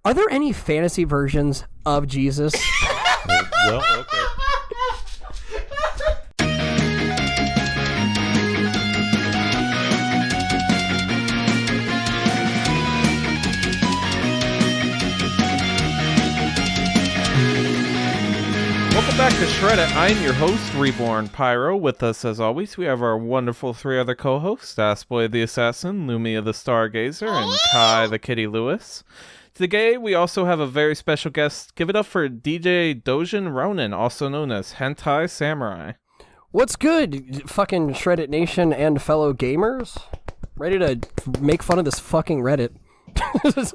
Are there any fantasy versions of Jesus? Well, okay. Welcome back to SHREDDIT. I'm your host, Reborn Pyro. With us, as always, we have our wonderful three other co-hosts, Assboy the Assassin, Lumia the Stargazer, and Kai the Kitty Lewis. Today, we also have a very special guest. Give it up for DJ Dojin Ronin, also known as Hentai Samurai. What's good, fucking SHREDDIT Nation and fellow gamers? Ready to make fun of this fucking Reddit.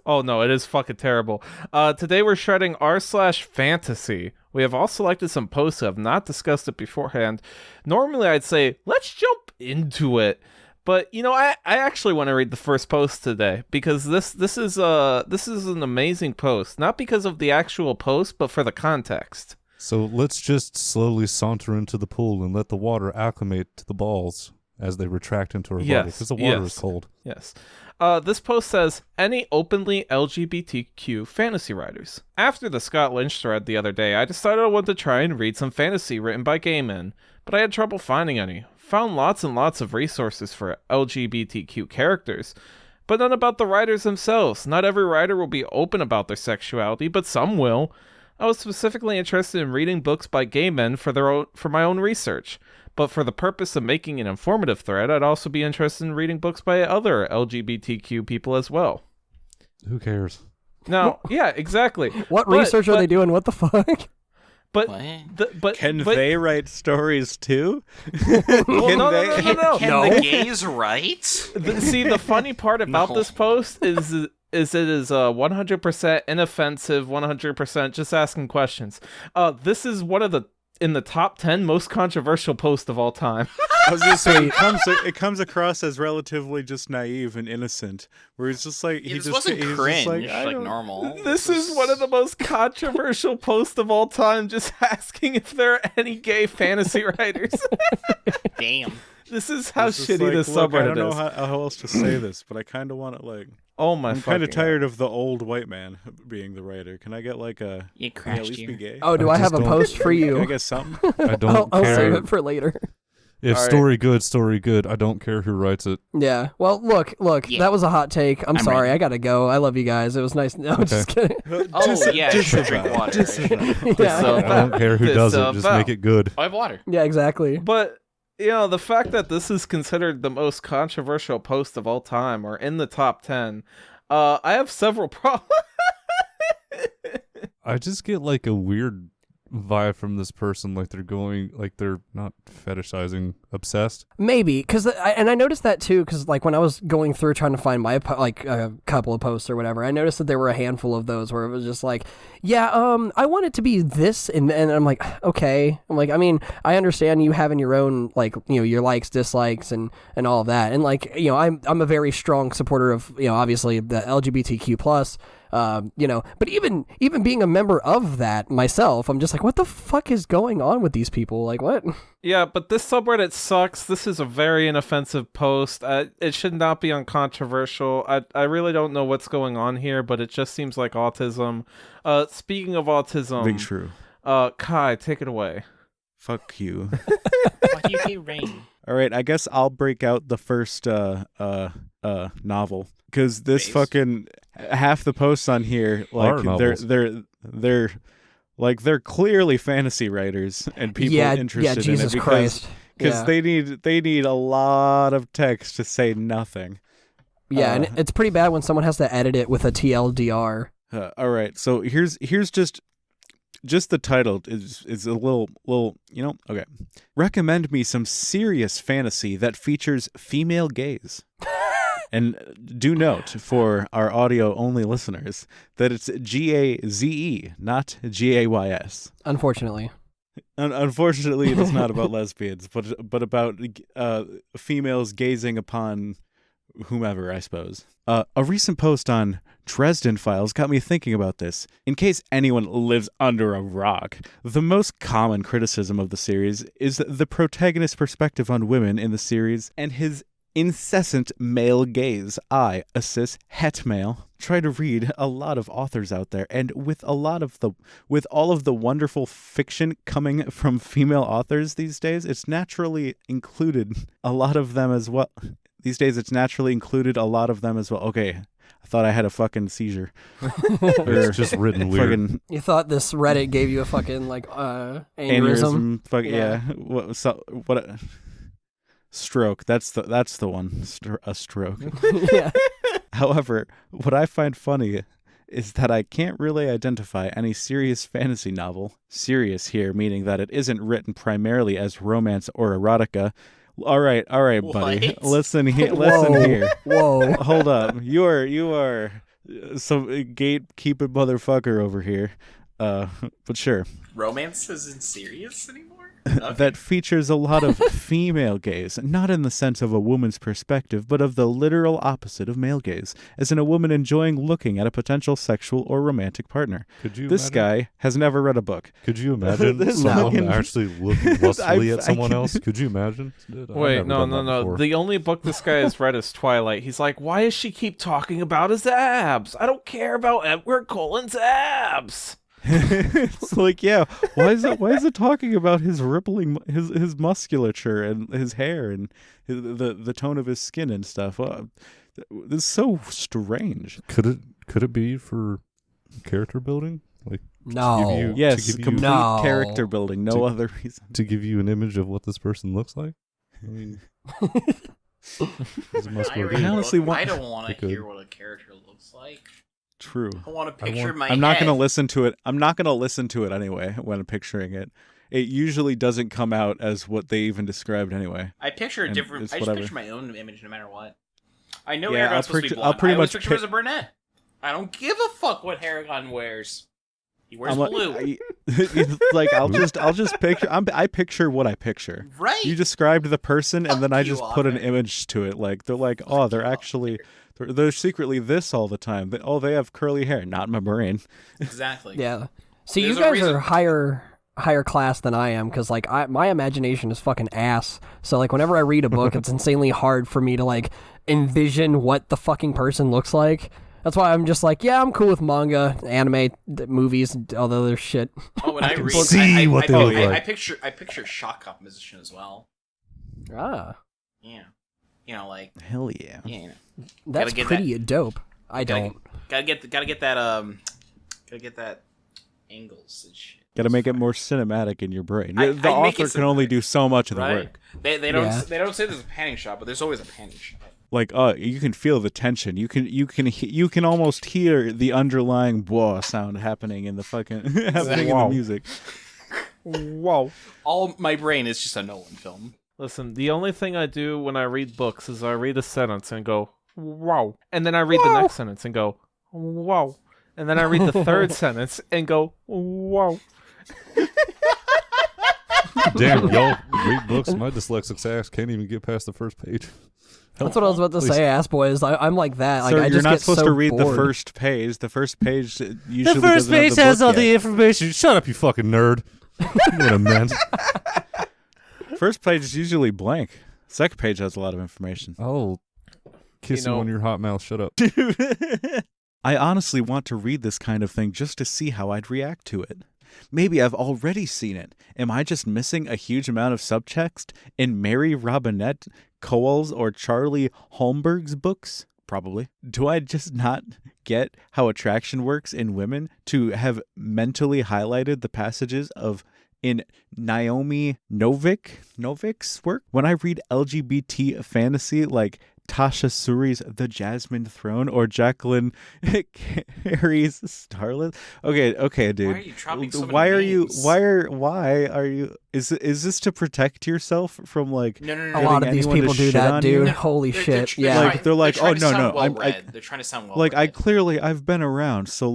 Oh no, it is fucking terrible. Today we're shredding r/fantasy. We have all selected some posts that have not discussed it beforehand. Normally I'd say, let's jump into it. But, you know, I actually want to read the first post today because this is an amazing post. Not because of the actual post, but for the context. So let's just slowly saunter into the pool and let the water acclimate to the balls as they retract into our body because the water is cold. Yes. This post says, any openly LGBTQ fantasy writers. After the Scott Lynch thread the other day, I decided I wanted to try and read some fantasy written by gay men, but I had trouble finding any. Found lots and lots of resources for LGBTQ characters, but none about the writers themselves. Not every writer will be open about their sexuality, but some will. I was specifically interested in reading books by gay men for my own research. But for the purpose of making an informative thread, I'd also be interested in reading books by other LGBTQ people as well. Who cares? No, yeah, exactly. What research are they doing? What the fuck? But Can they write stories too? Well, no. Can the gays write? See, the funny part about this post is it is 100% inoffensive, 100% just asking questions. This is one of the in the top 10 most controversial posts of all time. I was just saying, it comes across as relatively just naive and innocent, where he's just like, This wasn't cringe, like normal. This is one of the most controversial posts of all time, just asking if there are any gay fantasy writers. Damn. This is how shitty like, this subreddit is. I don't know how else to say this, but I kind of want to, like... Oh my I'm kind of tired of the old white man being the writer. Can I get, like, a... You can I at crashed least be gay? Oh, do I have a post for you? Can I get something? I don't I'll care. save it for later. If All story good. I don't care who writes it. Yeah. Well, look. Yeah. That was a hot take. I'm sorry. ready. I gotta go. I love you guys. It was nice. No, I'm just kidding. Oh, yeah, drink water. Yeah. I don't care who does it. Just make it good. I have water. Yeah, exactly. But, you know, the fact that this is considered the most controversial post of all time, or in the top 10, I have several problems. I just get like a weird vibe from this person, like they're not fetishizing obsessed. Maybe, because I noticed that too, because like when I was going through trying to find my like a couple of posts or whatever, I noticed that there were a handful of those where it was just like, yeah, I want it to be this, and I'm like, okay, I'm like, I mean, I understand you having your own, like, you know, your likes, dislikes, and all of that, and like, you know, I'm a very strong supporter of, you know, obviously the LGBTQ plus. You know, but even being a member of that myself, I'm just like, what the fuck is going on with these people? Like, what? Yeah, but this subreddit sucks. This is a very inoffensive post. It should not be uncontroversial. I really don't know what's going on here, but it just seems like autism. Speaking of autism, Big true. Kai, take it away. Fuck you. Why do you hate rain? All right, I guess I'll break out the first novel, because this fucking half the posts on here, like they're clearly fantasy writers and people interested in Jesus it Christ. because they need a lot of text to say nothing. Yeah, and it's pretty bad when someone has to edit it with a TLDR. All right, so here's just the title is a little, you know, okay. Recommend me some serious fantasy that features female gaze. And do note for our audio-only listeners that it's Gaze, not Gays. Unfortunately. Unfortunately, it is not about lesbians, but about females gazing upon whomever, I suppose. A recent post on Dresden Files got me thinking about this. In case anyone lives under a rock, the most common criticism of the series is the protagonist's perspective on women in the series and his incessant male gaze. I, a cis het male, try to read a lot of authors out there, and with all of the wonderful fiction coming from female authors these days, it's naturally included a lot of them as well. Okay, I thought I had a fucking seizure. It's just written weird. You thought this Reddit gave you a fucking aneurysm? Yeah. Stroke. That's the one. A stroke. Yeah. However, what I find funny is that I can't really identify any serious fantasy novel. Serious here, meaning that it isn't written primarily as romance or erotica. All right, buddy. What? Listen here. Whoa. Hold up. You are some gatekeeping motherfucker over here. But sure. Romance isn't serious anymore? That features a lot of female gaze, not in the sense of a woman's perspective, but of the literal opposite of male gaze, as in a woman enjoying looking at a potential sexual or romantic partner. This guy has never read a book. Could you imagine someone actually looking lustfully at someone else? Could you imagine? Wait, no. The only book this guy has read is Twilight. He's like, why does she keep talking about his abs? I don't care about Edward Cullen's abs. It's like, yeah, why is it talking about his rippling his musculature and his hair and the tone of his skin and stuff? This is so strange. Could it be for character building? Like No. Yes, complete character building. No other reason. To give you an image of what this person looks like? I mean, I honestly I don't want to hear what a character looks like. True. I want to picture my I'm not going to listen to it. I'm not going to listen to it anyway when I'm picturing it. It usually doesn't come out as what they even described anyway. I picture a different... I just picture my own image no matter what. I know yeah, Aragon's supposed to be blonde. I always picture him as a brunette. I don't give a fuck what Aragon wears. He wears blue. I'll just picture... I picture what I picture. Right. You described the person and then I just put an image to it. Like, they're like, oh, they're actually... They're secretly this all the time. They have curly hair. Not my brain. Exactly. Yeah. See, you guys are higher class than I am, because my imagination is fucking ass. So whenever I read a book, it's insanely hard for me to envision what the fucking person looks like. That's why I'm just I'm cool with manga, anime, movies, all the other shit. Oh, when I read, see what they look like. I picture shock composition as well. Ah. Yeah. Hell yeah. Yeah. That's pretty dope. I don't. Gotta get that angles and shit. Gotta make it more cinematic in your brain. The author can only do so much of the work. They don't say there's a panning shot, but there's always a panning shot. You can feel the tension. You can almost hear the underlying "whoa" sound happening in the fucking in the music. Wow. All my brain is just a Nolan film. Listen, the only thing I do when I read books is I read a sentence and go, wow. And then I read the next sentence and go, wow. And then I read the third sentence and go, wow. Damn, y'all read books. My dyslexic ass can't even get past the first page. That's what I was about to say, ass boys. I'm like that. Sir, I just you're not get supposed so to read bored. the first page. The first page usually The first page has all the the information. Shut up, you fucking nerd. You know what I meant. First page is usually blank. Second page has a lot of information. Oh, kiss you on your hot mouth. Shut up. I honestly want to read this kind of thing just to see how I'd react to it. Maybe I've already seen it. Am I just missing a huge amount of subtext in Mary Robinette Kowal's or Charlie Holmberg's books? Probably. Do I just not get how attraction works in women to have mentally highlighted the passages in Naomi Novik's work? When I read LGBT fantasy like Tasha Suri's The Jasmine Throne or Jacqueline Carey's Starlet. Okay, dude. Why are you dropping so many Why are you is this to protect yourself from No. A lot of these people do that, dude. Holy shit. Yeah. They're like, they're oh no. They're trying to sound well read. I've been around, so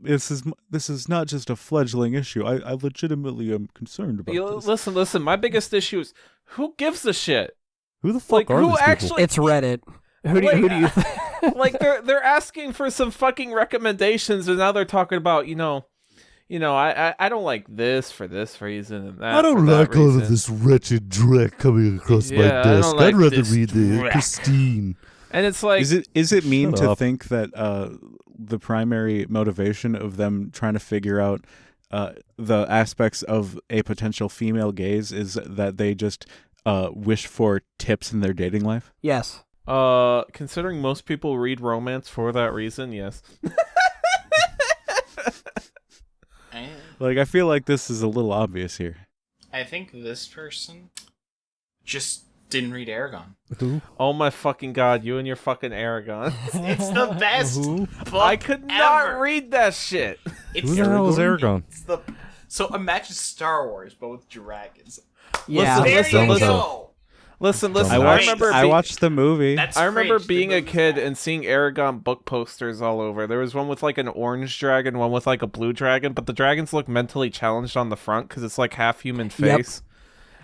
this is not just a fledgling issue. I legitimately am concerned about this. Listen. My biggest issue is who gives a shit? Who the fuck are these people? It's Reddit. Who do you think? They're asking for some fucking recommendations, and now they're talking about, you know, I don't like this for this reason and that. I don't for that like all reason. of this wretched dreck coming across my Yeah, I desk. don't like I'd rather this read the dreck. pristine. And it's like, Is it mean Shut to up. think that the primary motivation of them trying to figure out the aspects of a potential female gaze is that they just wish for tips in their dating life? Yes. considering most people read romance for that reason, yes. Like, I feel like this is a little obvious here. I think this person just didn't read Aragon. Who? Oh my fucking god, you and your fucking Aragon. It's the best Who? book I could not ever. read that shit. It's Who the hell is Aragon? It's the so imagine Star Wars but with dragons. Yeah. There Listen, you listen. go. Listen, I I remember I watched the movie. That's I remember cringe. The being a movie's kid bad. and seeing Aragon book posters all over. There was one with like an orange dragon, one with like a blue dragon, but the dragons look mentally challenged on the front because it's like half human face.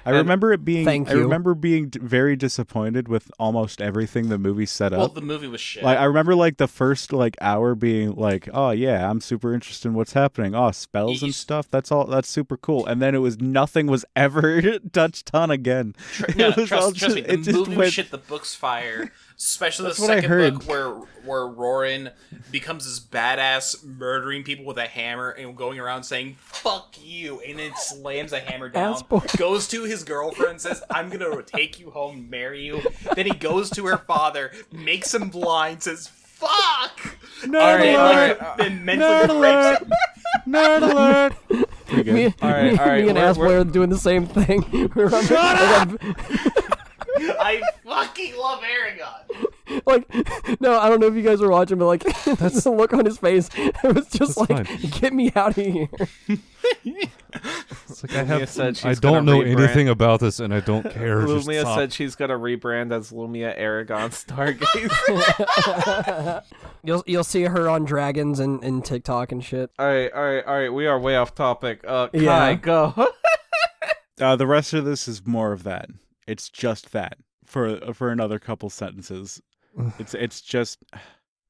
I remember it being. Thank I you. remember being very disappointed with almost everything the movie set Well, up. the movie was shit. Like, I remember like the first like hour being like, oh yeah, I'm super interested in what's happening. Oh, spells and You- stuff. That's all. That's super cool. And then it was nothing was ever touched on again. No, It was all trust me, just- it the just movie was went- shit, the book's fire. Especially That's the what I second heard. book where Ronin becomes this badass murdering people with a hammer and going around saying, fuck you, and then slams a hammer down, Ass boy. goes to his girlfriend, says, I'm gonna take you home, marry you. Then he goes to her father, makes him blind, says, fuck! Then mentally rapes him. Nerd alert! Pretty good. Me, All right, all right, me and we're- Ass Boy are doing the same thing. I fucking love Aragon. Like, no, I don't know if you guys were watching, but like, the look on his face, it was just That's like, fine. get me out of here. It's like Lumia said she's I gonna don't know rebrand. anything about this, and I don't care. Just Lumia stop. said she's gonna rebrand as Lumia Aragon Stargaze. You'll see her on dragons and TikTok and shit. all right. We are way off topic. Kai, Yeah. go. The rest of this is more of that. It's just that for another couple sentences. It's just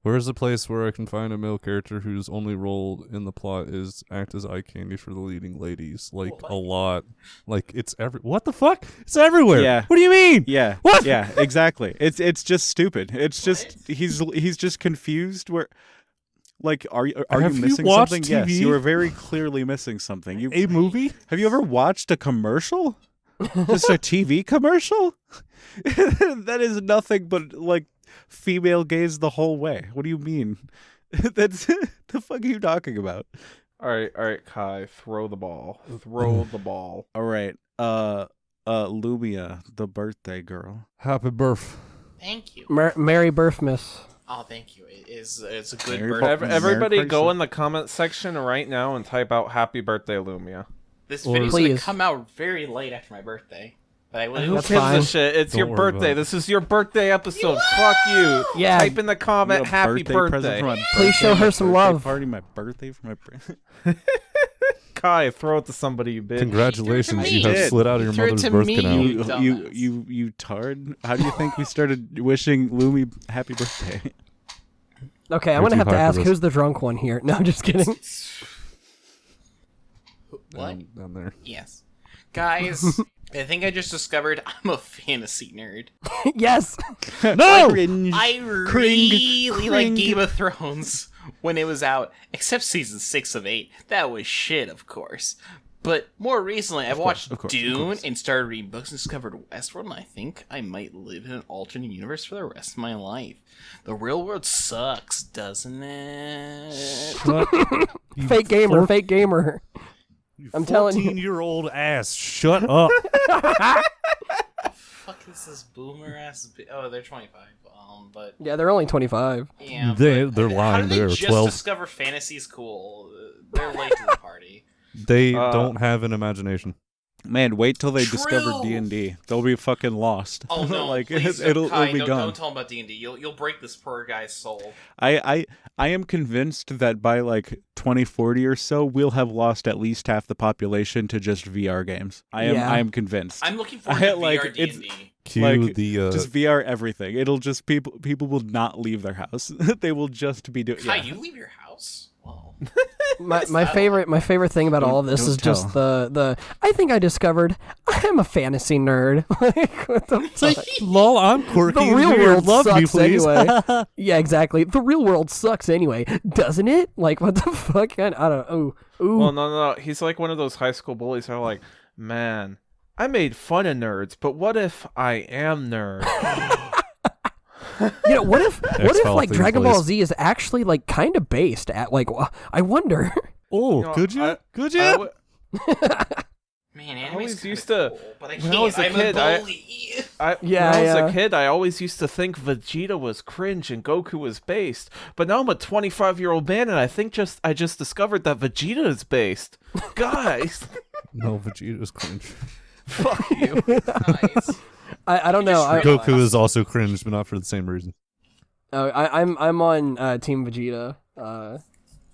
Where's the place where I can find a male character whose only role in the plot is act as eye candy for the leading ladies? Like, a lot. Like, it's what the fuck? It's everywhere. Yeah. What do you mean? yeah. What? Yeah, exactly. It's just stupid. It's just he's just confused. Where like are you Have you missing watched something? Yes, TV? you are very clearly missing something. A movie? Have you ever watched a commercial? Just a TV commercial? That is nothing but like female gaze the whole way. What do you mean? That's the fuck are you talking about? All right, Kai, throw the ball. Throw the ball. All right. Lumia, the birthday girl. Happy birth. Thank you. Merry Birthmas. Oh, thank you. It's a good Merry birthday. Merry Everybody go Christmas. in the comment section right now and type out "Happy Birthday, Lumia." This Or- video's gonna Please. come out very late after my birthday. But I will. Who That's gives fine. a shit? It's Don't your worry birthday. about it. This is your birthday episode. Fuck you. Yeah. Type in the comment You got a "Happy present Birthday." for my Please birthday, show her my some birthday love. Party, my birthday for my birthday. Kai, throw it to somebody, you bitch. Congratulations, She you have did. slid out of your Threw it mother's to birth me. canal. You tard. How do you think we started wishing Lumi happy birthday? Okay, I'm You're gonna have too to high for ask this. who's the drunk one here. No, just kidding. What? Down there. Yes. Guys, I think I just discovered I'm a fantasy nerd. Yes. No! I really like Game of Thrones when it was out, except season 6 of 8. That was shit, of course. But more recently, I've watched of course. Dune and started reading books and discovered Westworld, and I think I might live in an alternate universe for the rest of my life. The real world sucks, doesn't it? Fake gamer. Fake gamer. I'm telling you. 14-year-old ass. Shut up. Fuck is this boomer ass? Oh, they're 25. But Yeah, they're only 25. yeah, They're but how lying. did they They're just 12. discover fantasy's cool? They're late to the party. They don't have an imagination. Man, wait till they True. discover D&D. They'll be fucking lost. Oh no! like please, it'll Kai, be don't, gone. Don't tell him about D&D. You'll break this poor guy's soul. I am convinced that by like 2040 or so, we'll have lost at least half the population to just VR games. I am convinced. I'm looking forward to like, VR it's- D&D. Cue Like, the just VR everything. It'll just people will not leave their house. They will just be doing. Kai, Yeah. you leave your house? Well, my favorite thing about all of this don't is just the I think I discovered I'm a fantasy nerd. Like, what the It's like, lol, I'm quirky. The and real weird. world Love me, sucks please. anyway. Yeah, exactly. The real world sucks anyway, doesn't it? Like, what the fuck? I don't know. Ooh. Well, no. He's like one of those high school bullies who are like, man, I made fun of nerds, but what if I am nerd? You know, what if X-File like things, Dragon Ball please. Z is actually like kind of based at like I wonder. Oh, You know, could you? Could you? Man, I anime's always kinda used to- cool, but I when I can't. was a I'm kid, a bully. When I was Yeah. a kid, I always used to think Vegeta was cringe and Goku was based. But now I'm a 25-year-old man, and I just discovered that Vegeta is based. Guys, No, Vegeta's cringe. fuck you. Nice. I don't know. just I, Goku is also cringe, but not for the same reason. I'm on Team Vegeta.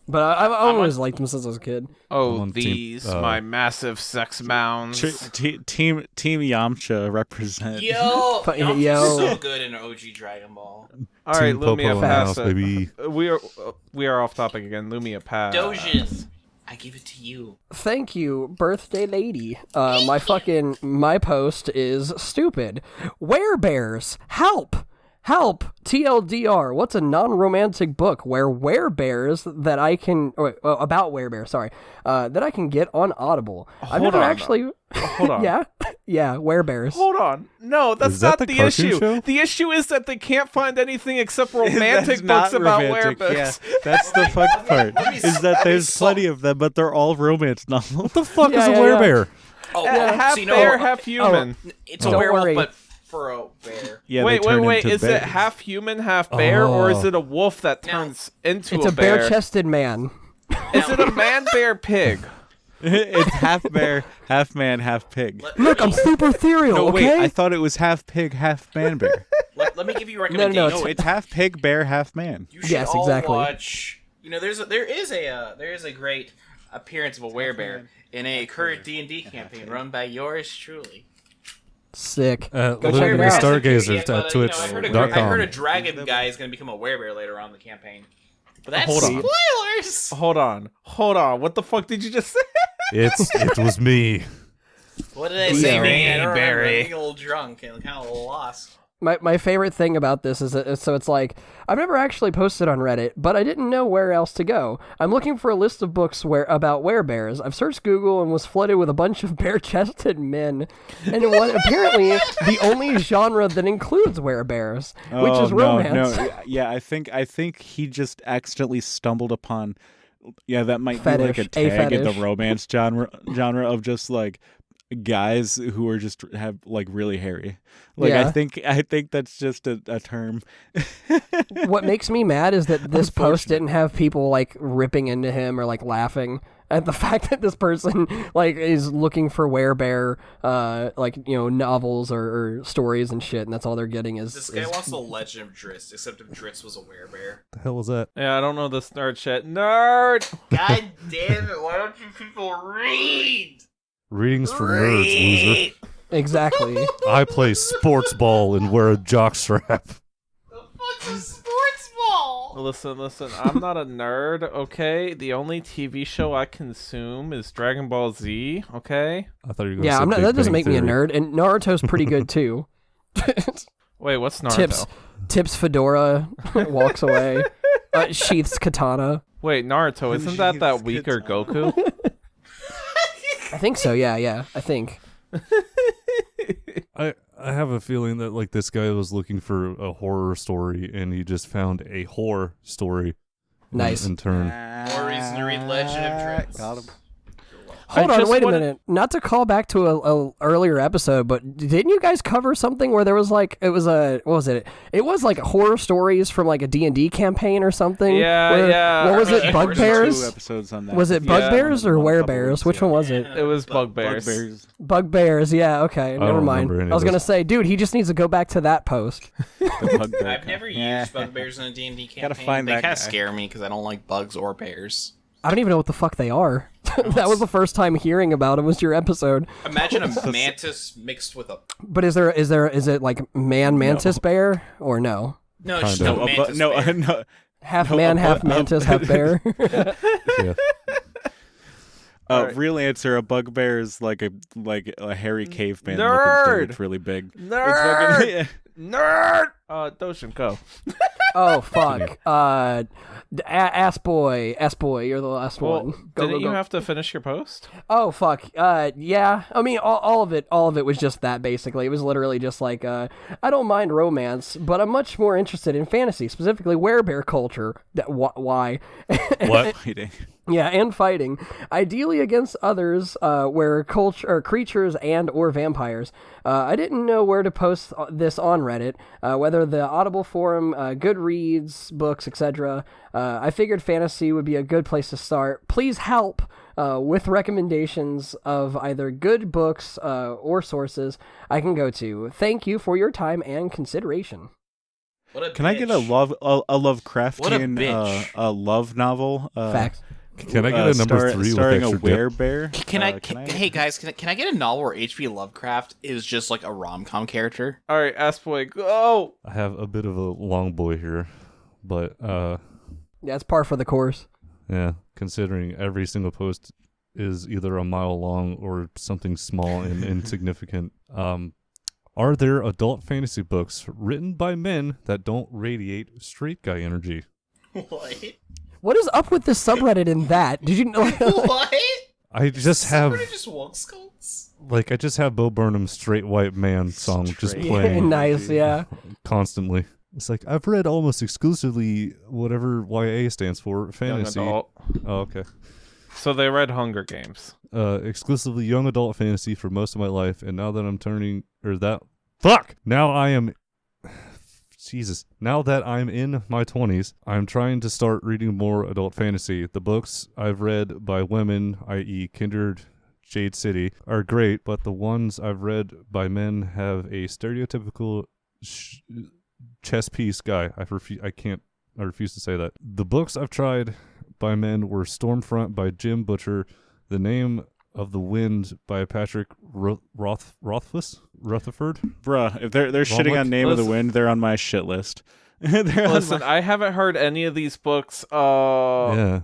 But I've always liked him since I was a kid. I'm Oh, on these team- my massive sex mounds. Team Yamcha represent. Yo, Fuck, Yamcha's yo. so good in OG Dragon Ball. All right, Team Popo Lumia, in the pass house, it. baby. We are off topic again. Lumia, pass. Dojin, I give it to you. Thank you, birthday lady. My post is stupid. Werebears, help! Help! TLDR. What's a non-romantic book where werebears that I can about werebears? Sorry, that I can get on Audible. I've Hold never on, actually. Hold on. yeah, werebears. Hold on. No, that's Is that not the the cartoon issue. show? The issue is that they can't find anything except romantic That's not books about romantic, werebooks. Yeah, that's the fun part. me Is that there's solve- plenty of them, but they're all romance novels. What the fuck Yeah, is a yeah, werebear? Oh, Half so you bear, know, half human. it's a Don't werewolf, worry. but for a bear. Yeah, wait. they turn into Is it bears. half human, half bear, or is Oh. it a wolf that No. turns into It's a a bare-chested man. Is it a man, bear, pig? It's half bear, half man, half pig. Look, I'm super ethereal. No, okay. wait, I thought it was half pig, half man bear. Let me give you a No, recommendation. no, No, it's half pig, bear, half man. You should Yes, all exactly. watch. You know, there is a great appearance of a werebear in a current D&D campaign run by yours truly. Sick. Go check it Lumia out. Stargazer Yeah, at but, you know, I heard a twitch.com. dragon guy is going to become a werebear later on in the campaign. But that's Hold on. spoilers. Hold on. What the fuck did you just say? It was me. What did I say, Yeah. man? I don't remember. Barry. I'm getting a little drunk and kind of lost. My favorite thing about this is that so it's like I've never actually posted on Reddit, but I didn't know where else to go. I'm looking for a list of books about werebears. I've searched Google and was flooded with a bunch of bare-chested men, and what apparently the only genre that includes werebears, which is romance. No, yeah, I think he just accidentally stumbled upon. Yeah, that might Fetish, be like a a tag in the fetish. romance genre of just like guys who are just have like really hairy. Like Yeah. I think that's just a term. What makes me mad is that this post didn't have people like ripping into him or like laughing at the fact that this person like is looking for werebear novels or stories and shit, and that's all they're getting is This guy wants the Legend of Drizzt, except if Drizzt was a werebear. The hell was that? Yeah, I don't know this nerd shit. Nerd! God damn it! Why don't you people read? Readings for nerds, loser. exactly. I play sports ball and wear a jockstrap. The fuck's a sports ball? Listen, I'm not a nerd, okay? The only TV show I consume is Dragon Ball Z, okay? I thought you were going to Yeah, say I'm not. Big That doesn't Bang make me a Theory. nerd, and Naruto's pretty good too. Wait, what's Naruto? Tips fedora, walks away, sheaths katana. Wait, Naruto, isn't that weaker Goku? I think so. Yeah, I think. I have a feeling that like this guy was looking for a horror story and he just found a horror story. Nice. In turn. More reason to read Legend of Drizzt. Got him. Hold I on, just wait a wanted- minute. Not to call back to a earlier episode, but didn't you guys cover something where there was like what was it? It was like horror stories from like a D&D campaign or something. Yeah, where- yeah. What was it? Yeah, Bugbears? 2 episodes on that. Was it Yeah. Bugbears or One couple Werebears? weeks Which ago. one was it? It was Bugbears. Bugbears. Bugbears. Yeah. Okay. Never don't mind. remember any I was of gonna this. say, dude, he just needs to go back to that post. The bugbear I've never Yeah. used bugbears in a D&D campaign. Gotta find they that kind of guy. scare me because I don't like bugs or bears. I don't even know what the fuck they are. That was the first time hearing about it. Was your episode? Imagine a mantis mixed with a... But is it like man mantis bear or no? No, it's just Kinda. a mantis bear. No. Half No, man, half mantis, half bear. Yeah. Alright. Real answer: a bugbear is like a hairy caveman. Nerd! It's really big. Nerd! It's fucking, Nerd! Doshin, go. Oh fuck. Ass boy, you're the last one. Didn't you have to finish your post? Oh fuck. Yeah. I mean, all of it was just that. Basically, it was literally just like, I don't mind romance, but I'm much more interested in fantasy, specifically werebear culture. Why? What? fighting. Yeah, and fighting, ideally against others, where culture or creatures and or vampires. I didn't know where to post this on Reddit, whether the Audible forum, Goodreads, books, etc. I figured fantasy would be a good place to start. Please help with recommendations of either good books or sources I can go to. Thank you for your time and consideration. Can I get a Lovecraftian bitch. a love novel? Facts. Can I get a number 3 with starring a extra dip? werebear? Hey guys, can I get a novel where H.P. Lovecraft is just like a rom-com character? All right, Ass Boy, go. I have a bit of a long boy here, but Yeah, it's par for the course. yeah, considering every single post is either a mile long or something small and insignificant. Are there adult fantasy books written by men that don't radiate straight guy energy? What? What is up with this subreddit in that? Did you know? What? I just have Somebody just woke skulls? like I just have Bo Burnham's "Straight White Man" song just Straight playing Nice, yeah. constantly. It's like I've read almost exclusively whatever YA stands for, Young fantasy. adult. Oh, okay. So they read Hunger Games. Exclusively young adult fantasy for most of my life, and now that now that I'm in my 20s, I'm trying to start reading more adult fantasy. The books I've read by women, i.e. Kindred, Jade City, are great, but the ones I've read by men have a stereotypical chess piece guy. I refuse to say that. The books I've tried by men were Stormfront by Jim Butcher, The Name of the Wind by Patrick Rothfuss? Rutherford? Bruh, if they're shitting on Name of the Wind, they're on my shit list. Listen, I haven't heard any of these books. Yeah.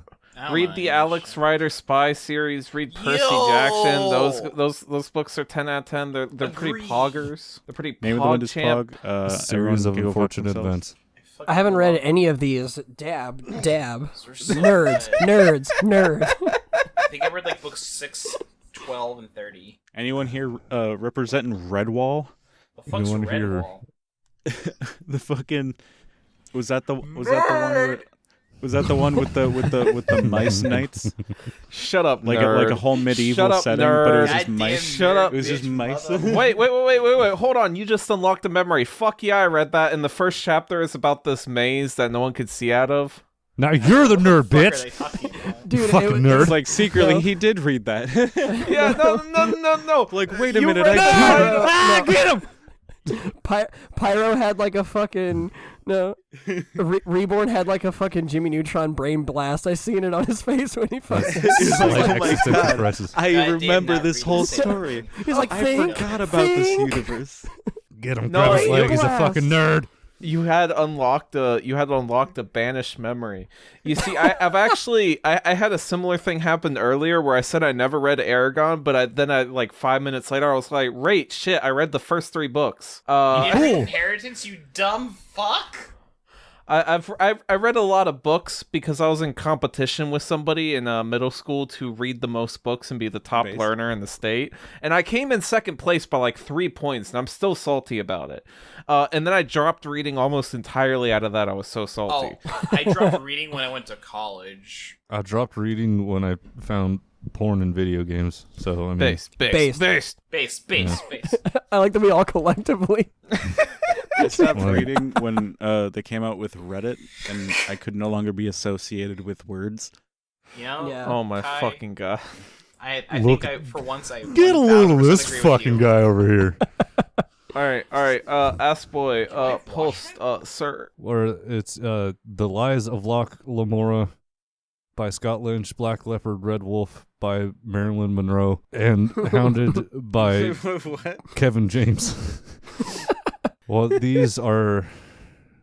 Read the Alex Rider Spy series. Read Percy Jackson. Those books are 10 out of 10. They're pretty poggers. They're pretty Name of the Wind is champ. Pog. Series of everyone can go fuck unfortunate themselves. events. I haven't read any of these. Dab. Nerds. I think I read like books 6, 12, and 30. Anyone here representing Redwall? The fuck's Anyone here- Redwall? The fucking was that the one with the mice knights? Shut up, Like nerd. a whole medieval Shut up, setting, nerd. but it was just Goddamn mice. Shut up. It was just mice. Wait. Hold on. You just unlocked a memory. Fuck yeah, I read that. And the first chapter is about this maze that no one could see out of. Now you're the nerd, What are bitch! they talking about? Dude, Fucking it, nerd. It's like secretly No. he did read that. Yeah, no. Like, wait a You minute, read I it. did. Get him! Pyro had like a fucking Reborn had like a fucking Jimmy Neutron brain blast. I seen it on his face when he fucking. He's like, Like oh my existential god, crisis. I God damn, remember not this reading whole the same. story. He's like, I think, forgot about this think. universe. Get him, No, grab his you leg, he's a laugh. fucking nerd. You had unlocked a banished memory. You see, I've actually I had a similar thing happen earlier where I said I never read Aragon, but then like 5 minutes later I was like, "Right, shit, I read the first 3 books." You didn't read Cool. Inheritance, you dumb fuck? I read a lot of books because I was in competition with somebody in middle school to read the most books and be the top Base. learner in the state, and I came in second place by like 3 points, and I'm still salty about it. And then I dropped reading almost entirely out of that. I was so salty. Oh, I dropped reading when I went to college. I dropped reading when I found porn in video games. So I mean, Based. Base. I like that we all collectively. I stopped Well, reading when they came out with Reddit, and I could no longer be associated with words. You know? Yeah. Oh my Kai, fucking god. I Look- think for once I get a load of 1000% this agree with fucking you. guy over here. All right. Ass boy. Post. Sir. Or it's The Lies of Loch Lamora by Scott Lynch, Black Leopard, Red Wolf by Marilyn Monroe, and Hounded by What? Kevin James. Well, these are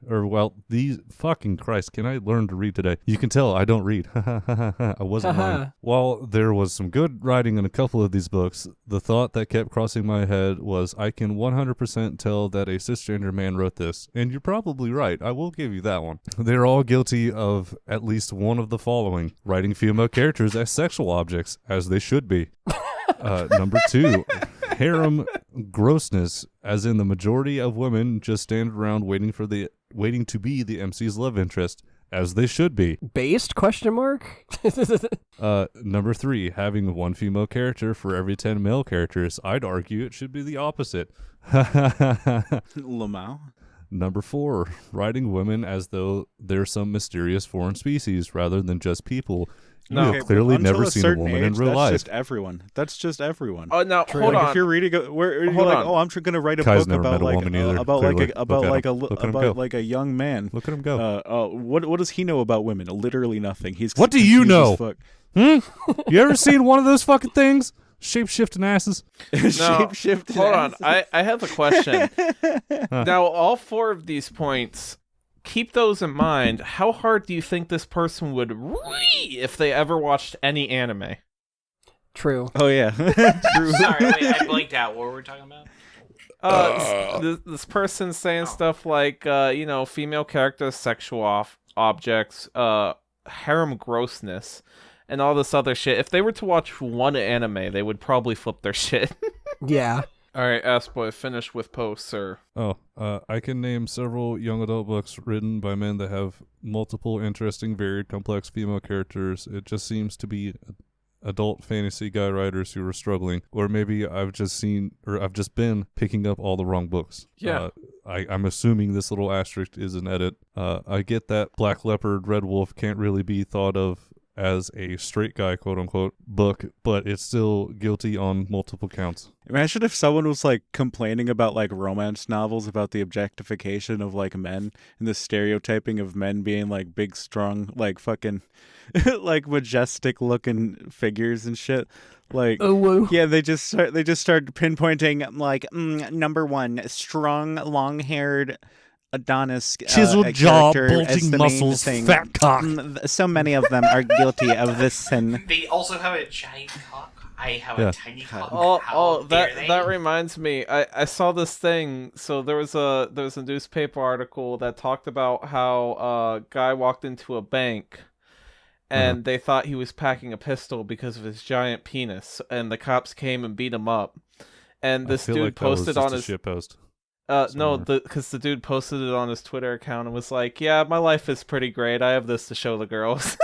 or well, these fucking Christ, can I learn to read today? You can tell I don't read. I wasn't lying. While there was some good writing in a couple of these books, the thought that kept crossing my head was, I can 100% tell that a cisgender man wrote this. And you're probably right. I will give you that one. They're all guilty of at least one of the following: writing female characters as sexual objects, as they should be. Number 2, harem grossness, as in the majority of women just stand around waiting to be the MC's love interest, as they should be. Based? Question mark. Number 3, having one female character for every 10 male characters. I'd argue it should be the opposite. Lamau. Number 4, writing women as though they're some mysterious foreign species rather than just people. You have clearly never seen a woman in real life. That's just everyone. That's just everyone. Oh, now hold on. If you're reading, you're like, oh, I'm going to write a Kai's book never met a woman either, about like a young man. Look at him go. What does he know about women? Literally nothing. What do you know? You ever seen one of those fucking things? Shape-shifting asses. Shape-shifting. Hold on. I have a question. Now, all 4 of these points, keep those in mind. How hard do you think this person would if they ever watched any anime? True. Oh, yeah. True. Sorry, wait, I blanked out. What were we talking about? This person's saying stuff like, female characters, sexual objects, harem grossness, and all this other shit. If they were to watch one anime, they would probably flip their shit. Yeah. All right, Assboy, finish with posts, sir. I can name several young adult books written by men that have multiple interesting, varied, complex female characters. It just seems to be adult fantasy guy writers who are struggling, or maybe I've just been picking up all the wrong books. Yeah. I'm assuming this little asterisk is an edit. I get that Black Leopard, Red Wolf can't really be thought of as a straight guy, quote-unquote, book, but it's still guilty on multiple counts. Imagine if someone was, like, complaining about, like, romance novels about the objectification of, like, men and the stereotyping of men being, like, big, strong, like, fucking, like, majestic-looking figures and shit. Like, yeah, they just start pinpointing, like, number 1, strong, long-haired Adonis, chiseled jaw, bulging muscles, fat cock. So many of them are guilty of this sin. They also have a giant cock. I have a tiny cock. That reminds me. I saw this thing. So there was a newspaper article that talked about how a guy walked into a bank, and they thought he was packing a pistol because of his giant penis, and the cops came and beat him up. And this dude posted on his shit post. No, because the dude posted it on his Twitter account and was like, yeah, my life is pretty great. I have this to show the girls.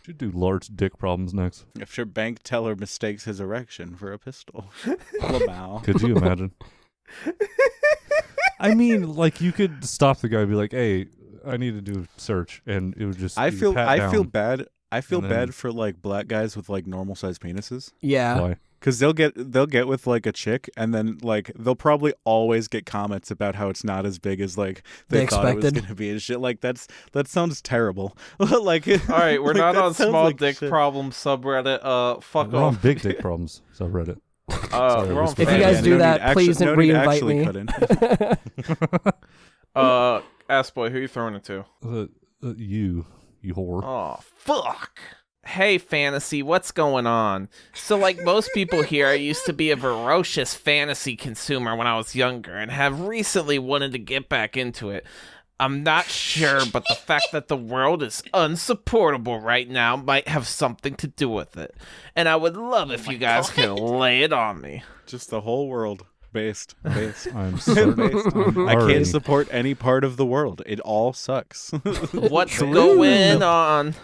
Should do large dick problems next. If your bank teller mistakes his erection for a pistol. Lamau. Could you imagine? I mean, like, you could stop the guy and be like, hey, I need to do a search, and it would just I feel bad for, like, black guys with, like, normal sized penises. Yeah. Why? Because they'll get with, like, a chick, and then, like, they'll probably always get comments about how it's not as big as, like, they thought it was gonna be and shit. Like, that sounds terrible. Like, all right, we're not on small like dick problem subreddit. Fuck we're off. on big dick problems subreddit. We're on if you guys do that, please re-invite me. Assboy, who are you throwing it to? You whore. Oh, fuck. Hey, Fantasy, what's going on? So, like most people here, I used to be a voracious fantasy consumer when I was younger and have recently wanted to get back into it. I'm not sure, but the fact that the world is unsupportable right now might have something to do with it. And I would love if you guys can lay it on me. Just the whole world. Based. I'm certain. I can't support any part of the world. It all sucks. What's going on?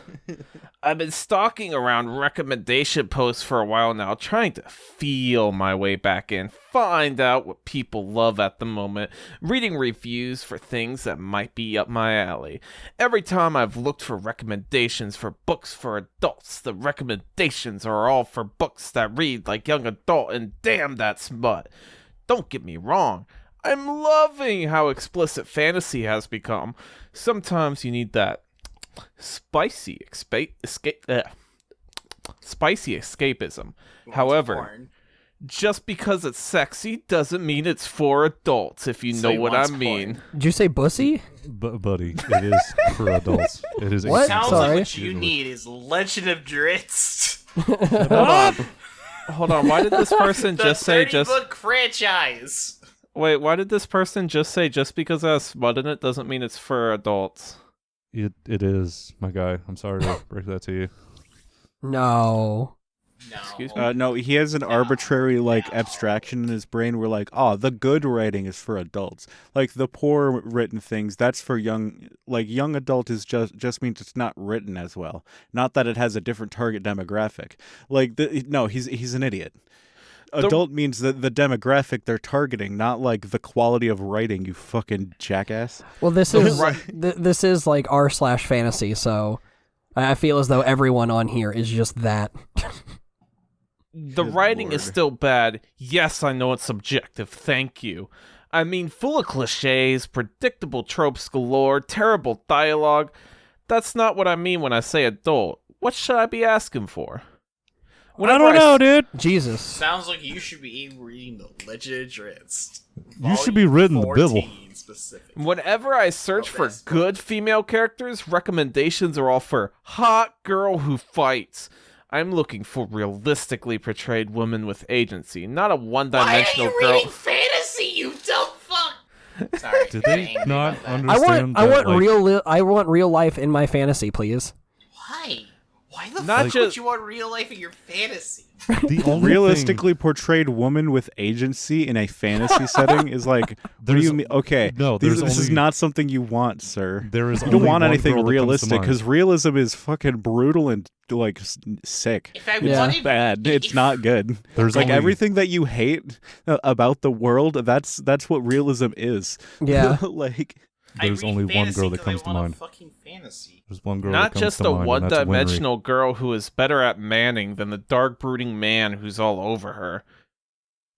I've been stalking around recommendation posts for a while now, trying to feel my way back in, find out what people love at the moment, reading reviews for things that might be up my alley. Every time I've looked for recommendations for books for adults, the recommendations are all for books that read like young adult, and damn, that's smut. Don't get me wrong, I'm loving how explicit fantasy has become. Sometimes you need that spicy escapism. However, Just because it's sexy doesn't mean it's for adults, if you So know he what I wants mean. porn. Did you say bussy? Buddy, it is for adults. It is. What? Sounds Sorry. like what you need is Legend of Dritz. Hold on. Why did this person The just say 30-book franchise. Wait, why did this person just say just because it has smut in it doesn't mean it's for adults? It is, my guy. I'm sorry to break that to you. No. No. Excuse me? No, he has an arbitrary abstraction in his brain where the good writing is for adults. Like the poor written things, that's for young. Like young adult is just means it's not written as well. Not that it has a different target demographic. No, he's an idiot. Adult means the demographic they're targeting, not like the quality of writing. You fucking jackass. Well, this is this is like r/fantasy, so I feel as though everyone on here is just that. The Good writing Lord. is still bad. Yes, I know it's subjective. Thank you. I mean, full of cliches, predictable tropes galore, terrible dialogue. That's not what I mean when I say adult. What should I be asking for? I don't know, dude. Jesus. Sounds like you should be reading the Legend of Dritz. You should be reading the Bible. 14 specific. Whenever I search for best. good female characters, recommendations are all for hot girl who fights. I'm looking for realistically portrayed women with agency, not a Why are one-dimensional you girl. reading fantasy, you dumb fuck? Sorry. Did they angry not about that. understand? I want real life in my fantasy, please. Why? Why the Not fuck just- would you want real life in your fantasy? The only Realistically portrayed woman with agency in a fantasy setting is like, what do There's- you mean? Okay, no, this there's is only- not something you want, sir. There is You don't only want one anything girl that comes to realistic mind. because realism is fucking brutal and sick. If I Yeah. wanted, Bad. It's not good. There's like only- everything that you hate about the world. That's what realism is. Yeah. Like There's I read only one fantasy girl that 'cause I comes to want a mind. fucking fantasy. There's one girl. Not that comes just to a mind, and that's Winry. one-dimensional girl who is better at manning than the dark brooding man who's all over her.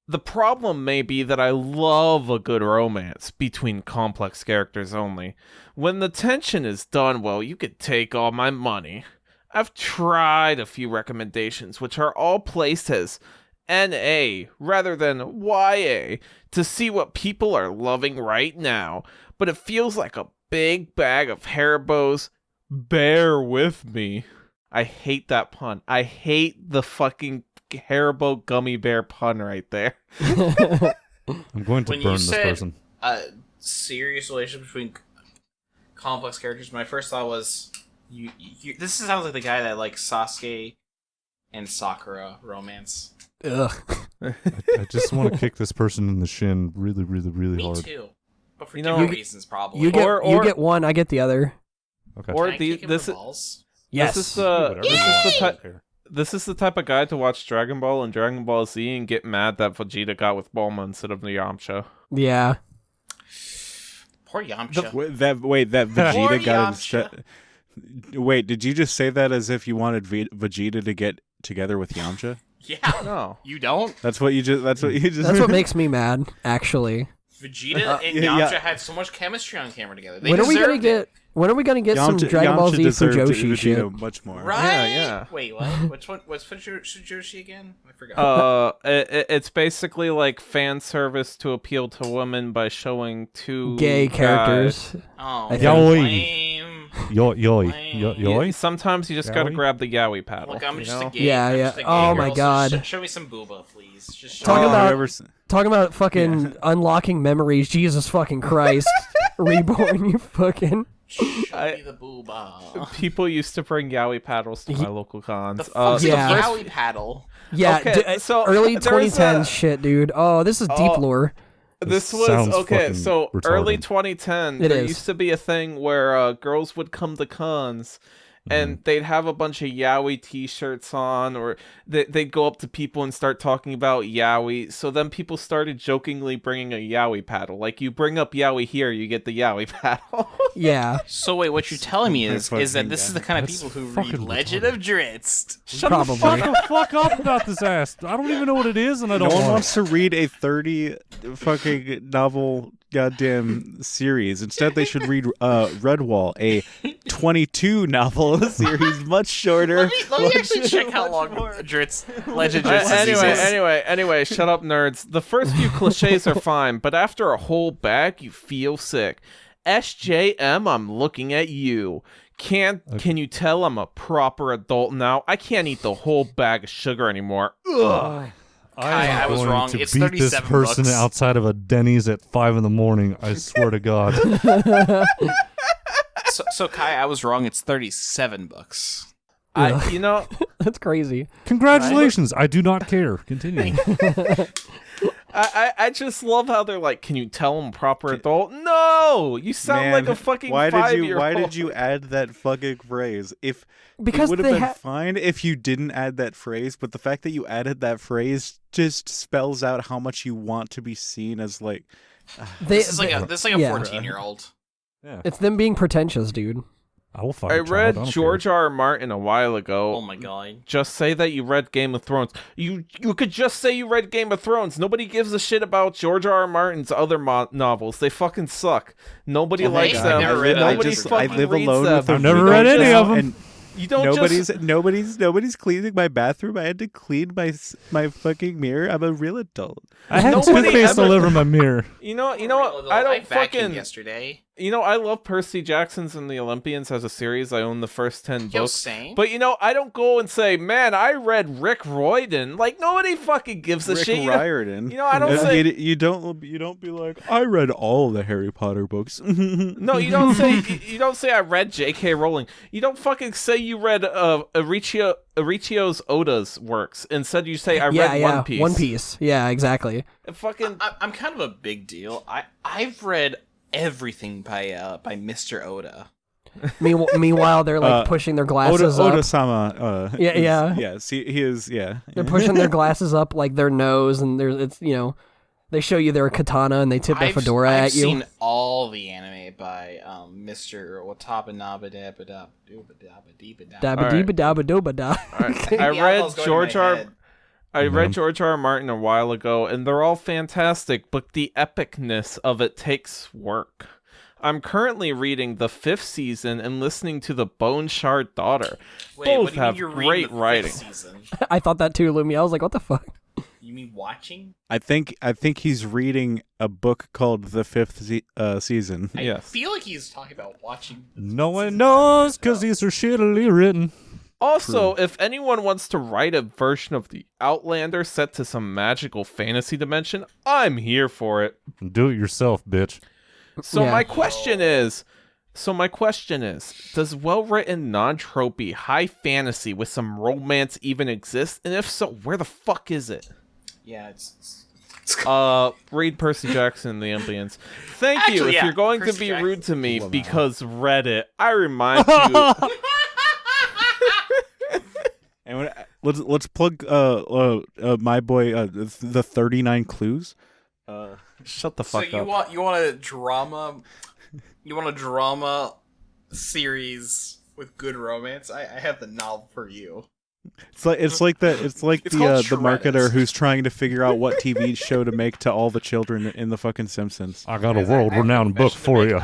The problem may be that I love a good romance between complex characters only. When the tension is done well, you could take all my money. I've tried a few recommendations which are all placed as NA rather than YA to see what people are loving right now, but it feels like a big bag of Haribo's. Bear with me. I hate that pun. I hate the fucking Haribo gummy bear pun right there. I'm going to When you burn this said- person. Serious relationship between complex characters. My first thought was, this sounds like the guy that likes Sasuke and Sakura romance. Ugh. I just want to kick this person in the shin really, really, really Me hard. too, but for You know- different You- reasons, probably. You get Or- you get one, I get the other. Okay. Or Can I kick him in this the is balls? Yes. this is Whatever this you is the want. type this is the type of guy to watch Dragon Ball and Dragon Ball Z and get mad that Vegeta got with Bulma instead of Yamcha. Yeah. Poor Yamcha. that Vegeta Poor got Yamcha. instead. Wait, did you just say that as if you wanted Vegeta to get together with Yamcha? Yeah. No. You don't? That's what you just. That's That's what makes me mad, actually. Vegeta and yeah, Yamcha yeah. had so much chemistry on camera together. They When are we gonna deserved it. get some Dragon Ball Z deserved Fujoshi Vegeta shit? much more. Right? Yeah. Wait, what? Which one? What's Fujoshi again? I forgot. It's basically like fan service to appeal to women by showing two Gay guys. characters. Oh, I think- lame. Yoy. Sometimes you just gotta Yaoi? grab the yaoi paddle. Look, I'm you just know? a gay. Yeah, I'm yeah. just a gay Oh girl, my so God. show me some booba, please. Just show Talking me. about- whoever's- Talking about fucking unlocking memories. Jesus fucking Christ. Reborn, you fucking. Show I- me the booba. People used to bring yaoi paddles to my local cons. The fuck's yeah. a yaoi paddle? Yeah, Okay, so early there is 2010s a- shit, dude. Oh, this is deep Oh. lore. This This was sounds okay. fucking So early retarded. 2010, It there is. used to be a thing where girls would come to cons, and they'd have a bunch of yaoi T-shirts on, or they'd go up to people and start talking about yaoi. So then people started jokingly bringing a yaoi paddle. Like you bring up yaoi here, you get the yaoi paddle. Yeah, So wait, what you're telling me is that fucking this is guy. the kind of That's people who fucking read Legend retarded. of Dritz. Shut probably. the fuck Shut the fuck up about this ass. I don't even know what it is, and I No don't one want wants to read a 30 fucking novel goddamn series. Instead, they should read Redwall, a 22 novel series, much shorter. Let me actually check how long Legend is. Anyway, shut up, nerds. The first few cliches are fine, but after a whole bag, you feel sick. SJM, I'm looking at you. Can you tell I'm a proper adult now? I can't eat the whole bag of sugar anymore. Ugh. I was going wrong. to It's beat 37 this person bucks. outside of a Denny's at 5 a.m. I swear to God. So Kai, I was wrong. It's 37 bucks. That's crazy. Congratulations. I do not care. Continue. I just love how they're like, can you tell I'm a proper adult? No! You sound like a fucking 5-year-old. Why did you add that fucking phrase? Because it would have been fine if you didn't add that phrase, but the fact that you added that phrase just spells out how much you want to be seen as like. This is like a 14-year-old. Yeah. It's them being pretentious, dude. I will fight. I read George R. Martin a while ago. Oh my god. Just say that you read Game of Thrones. You could just say you read Game of Thrones. Nobody gives a shit about George R. Martin's other novels. They fucking suck. Nobody likes them. Nobody fucking I live reads alone them. with a I've never read any of them. And you don't nobody's cleaning my bathroom. I had to clean my fucking mirror. I'm a real adult. I had Nobody toothpaste ever- all over my mirror. You know what? I don't vacuumed fucking. yesterday. You know, I love Percy Jackson's and the Olympians as a series. I own the first 10 Yo, books. same. But I don't go and say, man, I read Rick Riordan. Like, nobody fucking gives a Rick shit. Riordan. I don't say. You don't be like, I read all the Harry Potter books. No, you don't say. You don't say I read J.K. Rowling. You don't fucking say you read Arichio's Oda's works. Instead, you say I read One Piece. One Piece. Yeah, exactly. I'm kind of a big deal. I've read everything by Mr. Oda. Meanwhile, they're like pushing their glasses up. Oda-sama. Yeah. See, he is. Yeah. They're pushing their glasses up like their nose, and they show you their katana and they tip their fedora at you. I've seen all the anime by Mr. Watanabe. I read George R. Martin a while ago, and they're all fantastic, but the epicness of it takes work. I'm currently reading the 5th season and listening to The Bone Shard Daughter. Both have great writing. I thought that too, Lumia. I was like, what the fuck? You mean watching? I think he's reading a book called The 5th Season. I feel like he's talking about watching. No one knows because these are shittily written. Also, if anyone wants to write a version of the Outlander set to some magical fantasy dimension, I'm here for it. Do it yourself, bitch. My question is, does well-written, non-tropey, high fantasy with some romance even exist? And if so, where the fuck is it? Yeah, it's read Percy Jackson and the Olympians. Thank you. Actually, if yeah, you're going Percy to be Jackson. rude to me because Reddit, I remind you. And let's plug my boy the 39 Clues. Shut the fuck up. You want a drama series with good romance? I have the novel for you. It's like the called marketer SHREDDIT. who's trying to figure out what TV show to make to all the children in the fucking Simpsons. I got a world-renowned book for you.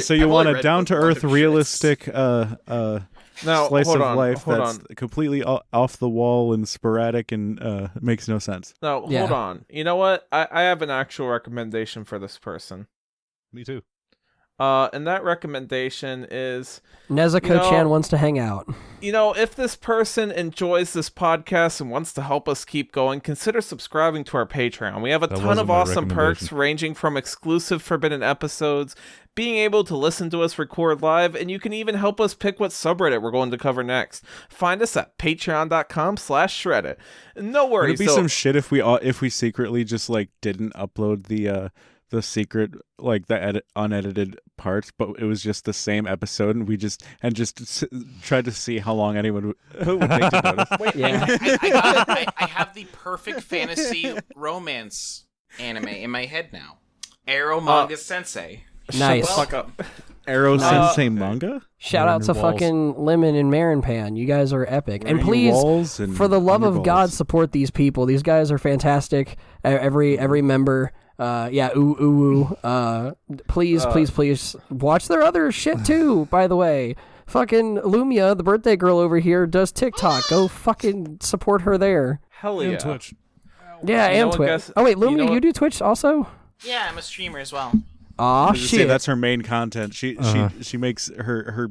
So you want a down-to-earth, realistic slice hold of on, life hold that's on. completely off the wall and sporadic and makes no sense. No, Yeah. hold on. You know what? I have an actual recommendation for this person. Me too. And that recommendation is, Nezuko-chan wants to hang out. if this person enjoys this podcast and wants to help us keep going, consider subscribing to our Patreon. We have a ton wasn't of my awesome perks recommendation. ranging from exclusive Forbidden episodes, being able to listen to us record live, and you can even help us pick what subreddit we're going to cover next. Find us at patreon.com/shreddit. No Would worries. it be some shit if we secretly just like didn't upload the secret, like the unedited parts, but it was just the same episode, and we just tried to see how long anyone would take to notice. Wait, Yeah. I have the perfect fantasy romance anime in my head now. Arrow Manga Sensei. Nice. Shut the fuck up. Arrow Sensei manga? Shout out to Running walls. fucking Lemon and Marinpan. You guys are epic. And Running please, walls and for the love of underballs. God, support these people. These guys are fantastic. Every member Yeah, ooh. Please watch their other shit too, by the way. Fucking Lumia, the birthday girl over here, does TikTok. Go fucking support her there. Hell yeah. And Twitch. Yeah, You know and what, Twitch. guys? Oh wait, You know Lumia, you what? do Twitch also? Yeah, I'm a streamer as well. Aw, I was gonna say, shit. that's her main content. She makes her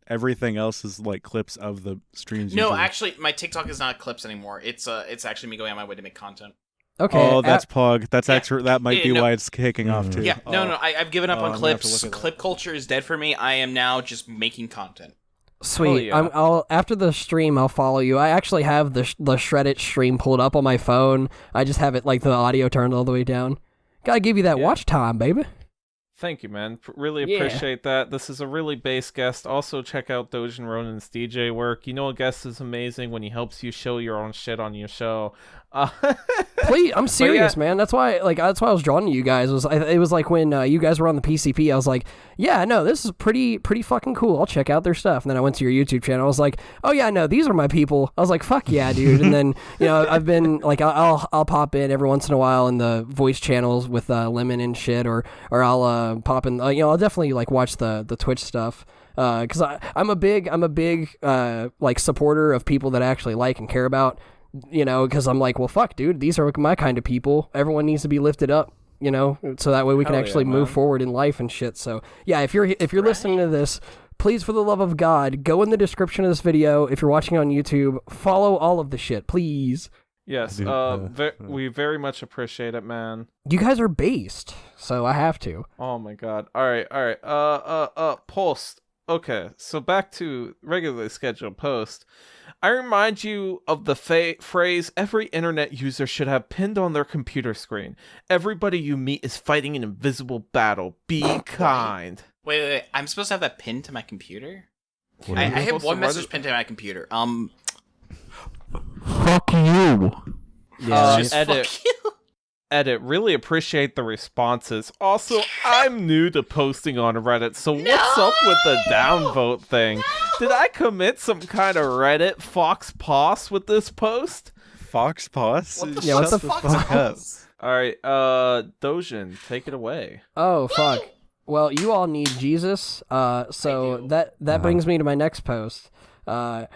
everything else is like clips of the streams. No, usually. actually, my TikTok is not clips anymore. It's actually me going on my way to make content. Okay. Oh, that's Pog. That's Yeah. actually that might be No. why it's kicking off too. Yeah, no, I've given up on I'm gonna have to clips. look at that. Clip culture is dead for me. I am now just making content. Sweet. yeah. I'll after the stream, I'll follow you. I actually have the SHREDDIT stream pulled up on my phone. I just have it like the audio turned all the way down. Gotta give you that watch time, baby. Thank you, man. Really Yeah. appreciate that. This is a really base guest. Also, check out Doge and Ronin's DJ work. You know, a guest is amazing when he helps you show your own shit on your show. Please, I'm serious, yeah. man. That's why I was drawn to you guys. It was like when you guys were on the PCP. I was like, yeah, no, this is pretty fucking cool. I'll check out their stuff. And then I went to your YouTube channel. I was like, oh yeah, no, these are my people. I was like, fuck yeah, dude. And then I've been like, I'll pop in every once in a while in the voice channels with Lemon and shit, or I'll pop in. I'll definitely like watch the Twitch stuff. Because I'm a big like supporter of people that I actually like and care about. Because I'm like, well, fuck, dude, these are my kind of people. Everyone needs to be lifted up, so that way we can Hell actually yeah, move man. forward in life and shit. So yeah, if you're listening to this, please, for the love of God, go in the description of this video. If you're watching on YouTube, follow all of the shit, please. Yes, Dude, we very much appreciate it, man. You guys are based, so I have to. Oh my god. All right. Post. Okay, so back to regularly scheduled post. I remind you of the phrase every internet user should have pinned on their computer screen. Everybody you meet is fighting an invisible battle. Be kind. Wait. I'm supposed to have that pinned to my computer? What I is it? have supposed one to write message it- pinned to my computer. Fuck you. Yeah. Just edit. fuck you. Edit. Really appreciate the responses. Also, I'm new to posting on Reddit, so what's up with the downvote thing? Did I commit some kind of Reddit fox paws with this post? Fox Paws. What the Yeah, what fuck? the fuck up. All right, Dojin, take it away. Oh fuck. Well, you all need Jesus. So that brings me to my next post. And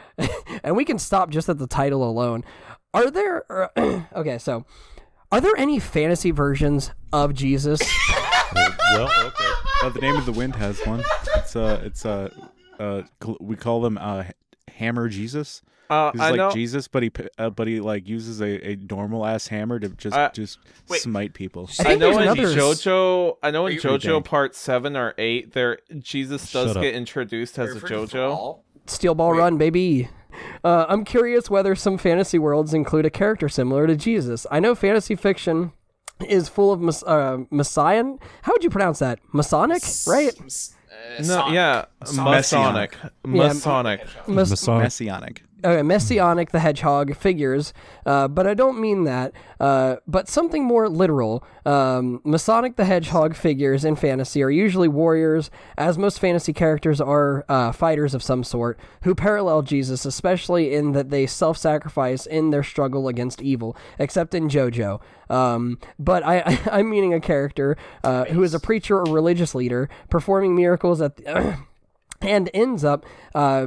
we can stop just at the title alone. Are there any fantasy versions of Jesus? Well, okay. The Name of the Wind has one. We call them Hammer Jesus. He's I like know. Jesus, but he like uses a normal ass hammer to just Wait. smite people. I I think know there's in another- JoJo. I know Are in you- JoJo Dang. Part 7 or 8, there Jesus does Shut up. get introduced as a Perfect for JoJo. all. Steel Ball Run, baby. I'm curious whether some fantasy worlds include a character similar to Jesus. I know fantasy fiction is full of Messiah. How would you pronounce that? Masonic, right? No, Sonic. yeah, Sonic. Masonic. Messianic. Okay, Messianic the Hedgehog figures, but I don't mean that, but something more literal. Masonic the Hedgehog figures in fantasy are usually warriors, as most fantasy characters are fighters of some sort, who parallel Jesus, especially in that they self-sacrifice in their struggle against evil, except in JoJo. But I'm meaning a character who is a preacher or religious leader, performing miracles at the... and ends up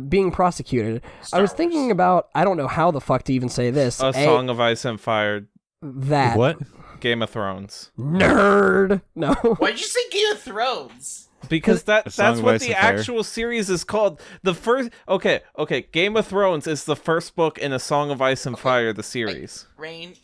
being prosecuted. I was thinking about, I don't know how the fuck to even say this. A Song of Ice and Fire, That. What? Game of Thrones. Nerd! No. Why'd you say Game of Thrones? Because A Song that's of what Ice the and Fire. actual series is called. The first, okay, Game of Thrones is the first book in A Song of Ice and Fire, the series. Rain,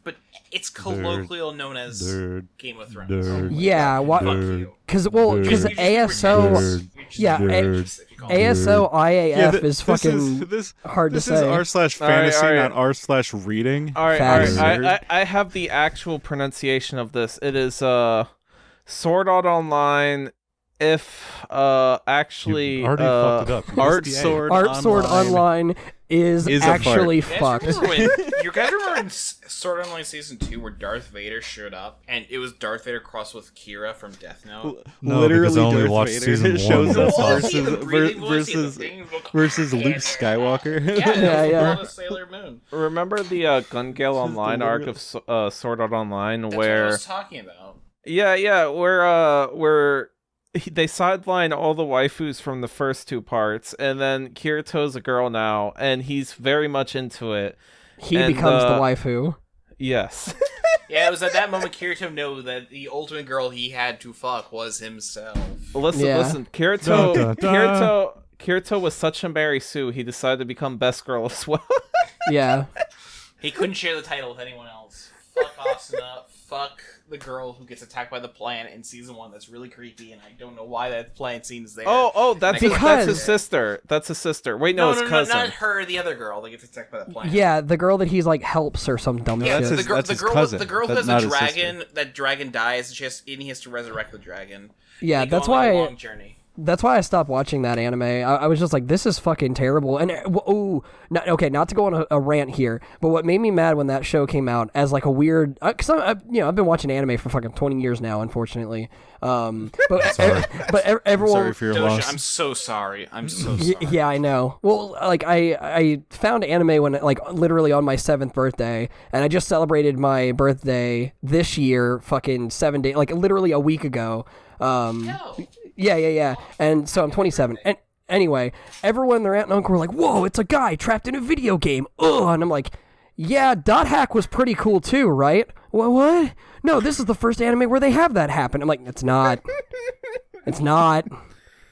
but it's colloquial known as Nerd. Game of Thrones. Nerd. Yeah, Fuck what? you. Because Nerd. ASO, Nerd. yeah, Nerd. ASO IAF is fucking this hard to this is say. r/fantasy, All right. not r/reading. All right, Facts. I have the actual pronunciation of this. It is Sword Art Online if actually You already fucked it up. You Art missed the A. Sword Art Sword Online is Is a actually fart. fucked. You guys remember in Sword Art Online Season 2 where Darth Vader showed up and it was Darth Vader crossed with Kira from Death Note? No, Literally, because I only Darth watched Vader season shows one. up That's all. versus Luke Skywalker. Yeah. On a Sailor Moon. remember the Gun Gale Online arc of Sword Art Online That's what I where was talking about. yeah where they sideline all the waifus from the first two parts, and then Kirito's a girl now, and he's very much into it. He And, becomes the waifu. Yes. Yeah, it was at that moment Kirito knew that the ultimate girl he had to fuck was himself. Listen, Kirito, Dun, dun, dun. Kirito was such a Mary Sue, he decided to become best girl as well. Yeah. He couldn't share the title with anyone else. Fuck Asuna. Fuck the girl who gets attacked by the plant in season 1. That's really creepy, and I don't know why that plant scene is there. That's Because- his sister. That's his sister. Wait, no, it's cousin. not her. The other girl that gets attacked by the plant. Yeah, the girl that he's like helps or some dumb Yeah, shit. that's his cousin. The girl who That's has the not his dragon. That dragon dies, and he has to resurrect the dragon. Yeah, They go that's on, like, a why. long journey. That's why I stopped watching that anime. I was just like, this is fucking terrible. And not to go on a rant here, but what made me mad when that show came out as like a weird, because I've been watching anime for fucking 20 years now, unfortunately. But everyone. Sorry for your Dosha, loss. I'm so sorry. I'm so sorry. Yeah, I know. Well, like I found anime when like literally on my 7th birthday, and I just celebrated my birthday this year, fucking 7 days, like literally a week ago. No. Yeah. And so I'm 27. And anyway, everyone, their aunt and uncle were like, "Whoa, it's a guy trapped in a video game." Ugh. And I'm like, "Yeah, Dot Hack was pretty cool too, right?" What? No, this is the first anime where they have that happen. I'm like, it's not. It's not.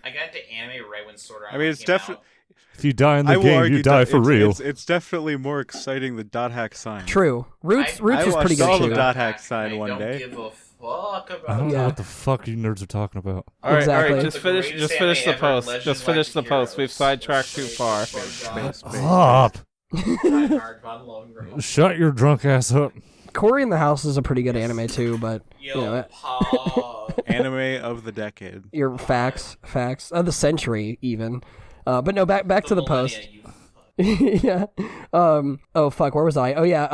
I got into anime right when Sword Art. I mean, it's came out. definitely. If you die in the I will game, argue you die that for real. It's definitely more exciting than Dot Hack Sign. True. Roots I is pretty watched all good of too. Dot Hack Sign I one don't day. give a fuck about I don't Yeah. know what the fuck you nerds are talking about. All right, Exactly. just The finish greatest the anime ever, post. Legend Just finish the Like post. Heroes. We've sidetracked too far. Stop! Hard Von Lone Shut your drunk ass up. Corey in the House is a pretty good anime too, but Yo, Paul. Anime of the decade. your facts of the century even. But no, back to the post. Yeah. Oh fuck, where was I? Oh yeah.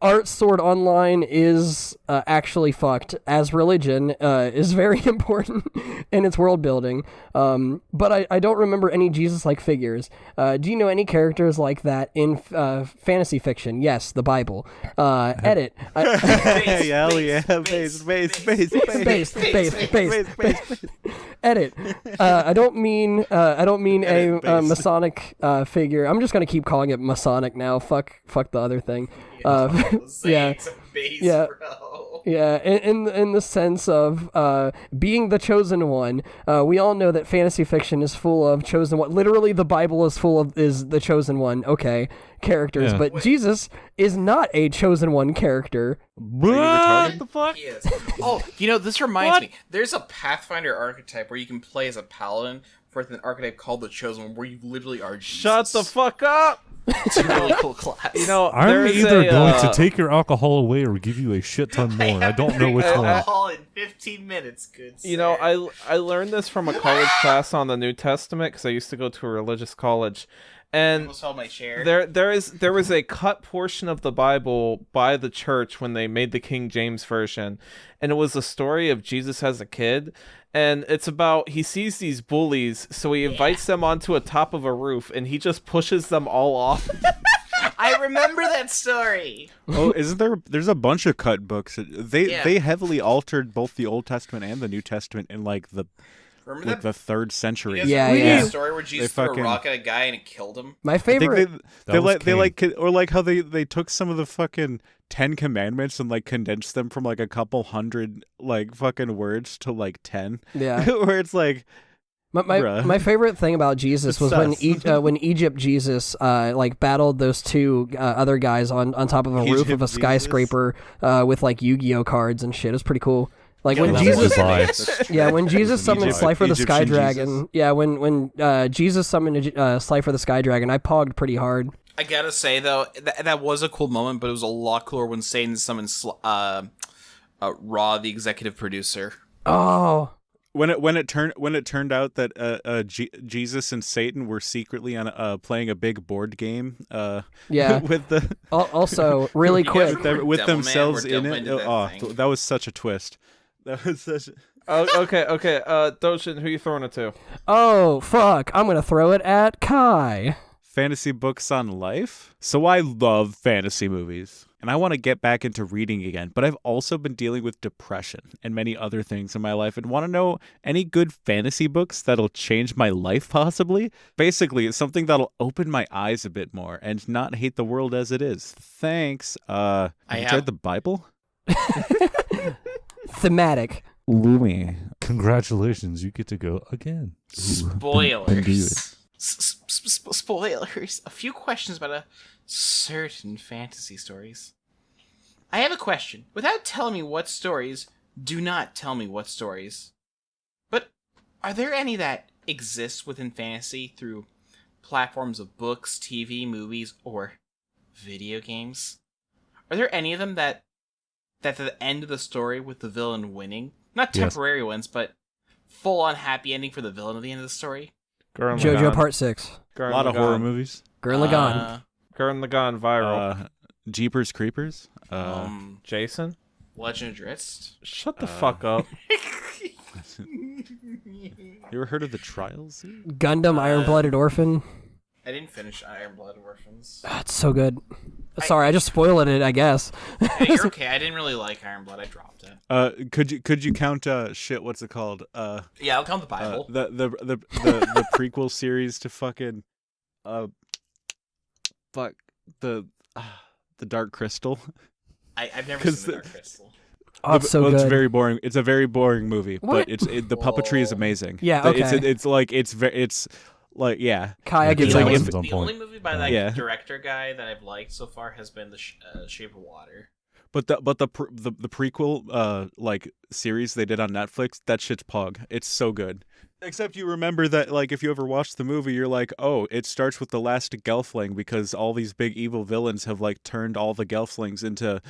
Art Sword Online is actually fucked, as religion is very important in its world building. But I don't remember any Jesus-like figures. Do you know any characters like that in fantasy fiction? Yes, the Bible. Edit. Hell yeah, base. Edit. I don't mean Edit, a base. Masonic figure. I'm just gonna keep calling it Masonic now. Fuck the other thing. Yeah. Yeah. Bro. Yeah, in the sense of being the chosen one, we all know that fantasy fiction is full of chosen one. Literally, the Bible is the chosen one. Okay, characters, Yeah. but Jesus is not a chosen one character. What the fuck? He is. Oh, this reminds me. There's a Pathfinder archetype where you can play as a paladin for an archetype called the Chosen One, where you literally are Jesus. Shut the fuck up! It's a really cool class. I'm there's either a, going to take your alcohol away or give you a shit ton more. I don't know which one. Alcohol in 15 minutes, good sir. I learned this from a college class on the New Testament because I used to go to a religious college, I and almost held my chair. there was a cut portion of the Bible by the church when they made the King James version, and it was a story of Jesus as a kid, and it's about he sees these bullies, so he invites them onto a top of a roof, and he just pushes them all off. I remember that story. Oh, isn't there? There's a bunch of cut books. Yeah. They heavily altered both the Old Testament and the New Testament in like the Remember that? 3rd century. You guys Yeah, remember yeah. the story where Jesus threw fucking- a rock at a guy and it killed him? My I think favorite. That was they like Cain. or like how they took some of the fucking 10 commandments and like condensed them from like a couple hundred like fucking words to like 10. Yeah. Where it's like Bruh. My favorite thing about Jesus was when Sus. when Egypt Jesus like battled those two other guys on top of a roof of Egypt a Jesus? skyscraper with like Yu-Gi-Oh cards and shit. It was pretty cool. Like Yeah, when that Jesus, was yeah, when Jesus summoned Egypt- Slifer the Sky Egyptian Dragon, Jesus. yeah, when Jesus summoned Slifer the Sky Dragon, I pogged pretty hard. I gotta say, though, that was a cool moment, but it was a lot cooler when Satan summoned Ra, the executive producer. Oh, when it turned out that Jesus and Satan were secretly on playing a big board game. Yeah. With the Also, really You guys quick. remember with Devilman, themselves where in Devilman it. did that thing? That was such a twist. That was such. Okay. Doshin, who you throwing it to? Oh, fuck. I'm going to throw it at Kai. Fantasy books on life. So I love fantasy movies. And I want to get back into reading again, but I've also been dealing with depression and many other things in my life and want to know any good fantasy books that'll change my life possibly. Basically, it's something that'll open my eyes a bit more and not hate the world as it is. Thanks. Have you tried the Bible? Thematic. Lumia. Congratulations, you get to go again. Spoilers. Spoilers. A few questions about a certain fantasy stories. I have a question. Without telling me what stories, do not tell me what stories. But are there any that exist within fantasy through platforms of books, TV, movies, or video games? Are there any of them that at the end of the story with the villain winning, not temporary ones, but full-on happy ending for the villain at the end of the story? Gurren JoJo Lagann. Part 6. A lot of horror movies. Gurren Lagann. Gurren Lagann viral. Jeepers Creepers. Jason? Legend of Drizzt. Shut the fuck up. You ever heard of the Trials? Gundam Iron-Blooded Orphan. I didn't finish Iron Blood Orphans. It's so good. Sorry, I just spoiled it, I guess. Hey, you're okay. I didn't really like Iron Blood. I dropped it. Could you count what's it called? Yeah, I'll count the Bible. The prequel series to fucking the Dark Crystal. I've never seen the Dark Crystal. Oh, it's so good. It's very boring. It's a very boring movie, What? but the puppetry is amazing. Yeah, okay. It's like yeah. Kai, I give It's you like that if- one. The only movie by that Yeah. director guy that I've liked so far has been the Shape of Water. But the prequel like series they did on Netflix, that shit's pog. It's so good. Except you remember that like if you ever watched the movie, you're like, oh, it starts with the last Gelfling because all these big evil villains have like turned all the Gelflings into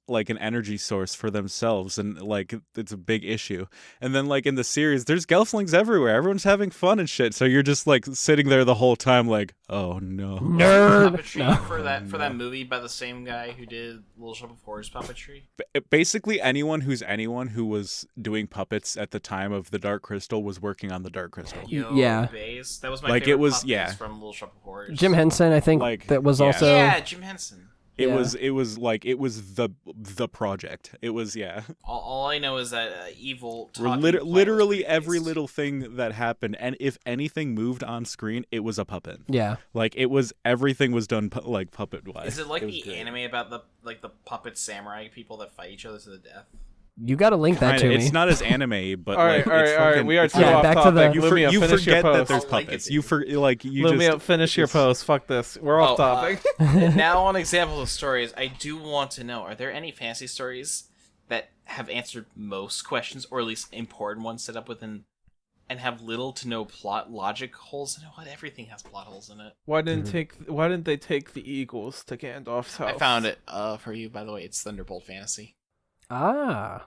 like an energy source for themselves, and like it's a big issue. And then like in the series, there's Gelflings everywhere. Everyone's having fun and shit. So you're just like sitting there the whole time, like, oh no. Nerd. Puppetry for that movie by the same guy who did Little Shop of Horrors puppetry. Basically, anyone who was doing puppets at the time of the Dark Crystal was working on the Dark Crystal. Yeah. Bays. That was my Like, favorite it was- puppet yeah. from Little Shop of Horrors. Jim Henson, I think, Like, that was yeah. also... Yeah, Jim Henson. It Yeah. was the project. It was All I know is that evil. literally every little thing that happened, and if anything moved on screen, it was a puppet. Yeah. Like everything was done like puppet wise. Is it like the anime about the puppet samurai people that fight each other to the death? You gotta link that to me. It's not as anime, but All right, like, all right, it's all right. fucking- We are it's too Yeah, off back to topic. the- Lumia, you finish your forget that post. there's I'll link it puppets. to You Lumia, just finish your post. Fuck this. We're off topic. Now on examples of stories, I do want to know: are there any fantasy stories that have answered most questions, or at least important ones, set up within, and have little to no plot logic holes in it? What everything has plot holes in it. Why didn't they take the Eagles to Gandalf's house? I found it for you, by the way. It's Thunderbolt Fantasy. Ah,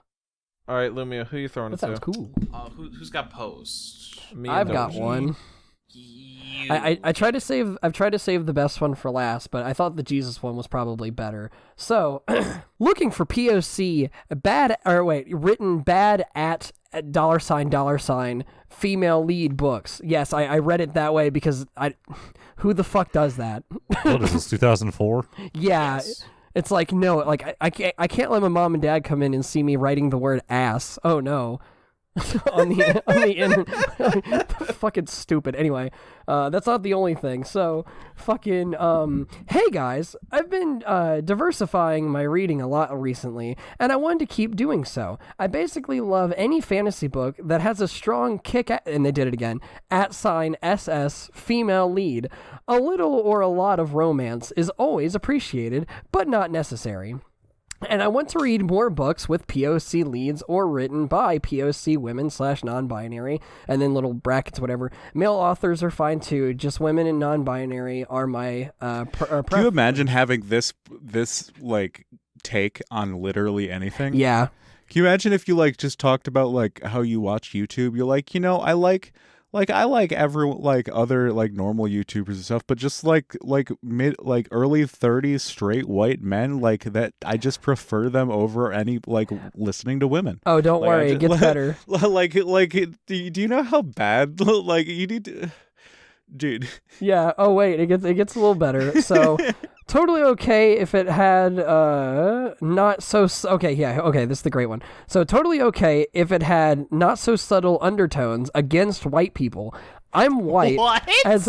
All right, Lumia, who you throwing that it sounds to? cool. Who's got post? Me I've and got Doji. one. You. I tried to save. I've tried to save the best one for last, but I thought the Jesus one was probably better. So, looking for POC written bad at $$ female lead books. Yes, I read it that way because who the fuck does that? What is this, 2004? Yeah. Yes. It's like, no, like I can't let my mom and dad come in and see me writing the word ass. Oh no. on the internet. Fucking stupid. Anyway, that's not the only thing. So, fucking, hey guys, I've been diversifying my reading a lot recently, and I wanted to keep doing so. I basically love any fantasy book that has a strong and they did it again, @SS female lead. A little or a lot of romance is always appreciated, but not necessary. And I want to read more books with POC leads or written by POC women / non-binary, and then little brackets, whatever. Male authors are fine too. Just women and non-binary are my Do you imagine having this like take on literally anything? Yeah. Can you imagine if you like just talked about like how you watch YouTube? You're like, I like other like normal YouTubers and stuff, but just like early 30s straight white men like that. I just prefer them over any like listening to women. Oh, don't worry, it gets better. Do you know how bad like you need to, dude? Yeah. Oh wait, it gets a little better. So. Totally okay if it had not so okay, yeah, okay, this is the great one. So totally okay if it had not so subtle undertones against white people. I'm white. What?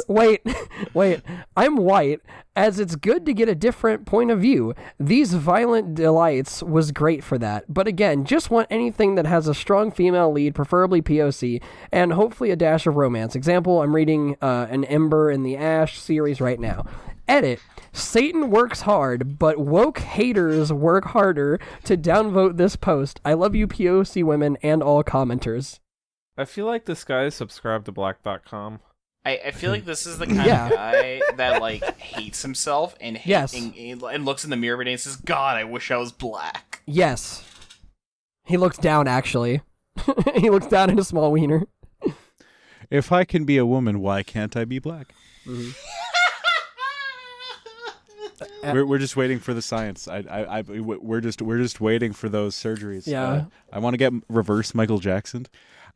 Wait. I'm white as it's good to get a different point of view. These Violent Delights was great for that. But again, just want anything that has a strong female lead, preferably POC, and hopefully a dash of romance. Example, I'm reading an Ember in the Ash series right now. Edit. Satan works hard, but woke haters work harder to downvote this post. I love you POC women and all commenters. I feel like this guy is subscribed to black.com. I feel like this is the kind of guy that like hates himself and and looks in the mirror every day and says, "God, I wish I was black." Yes. He looks down, actually. He looks down at a small wiener. If I can be a woman, why can't I be black? Mm-hmm. We're just waiting for the science. We're just waiting for those surgeries. Yeah. I want to get reverse Michael Jackson.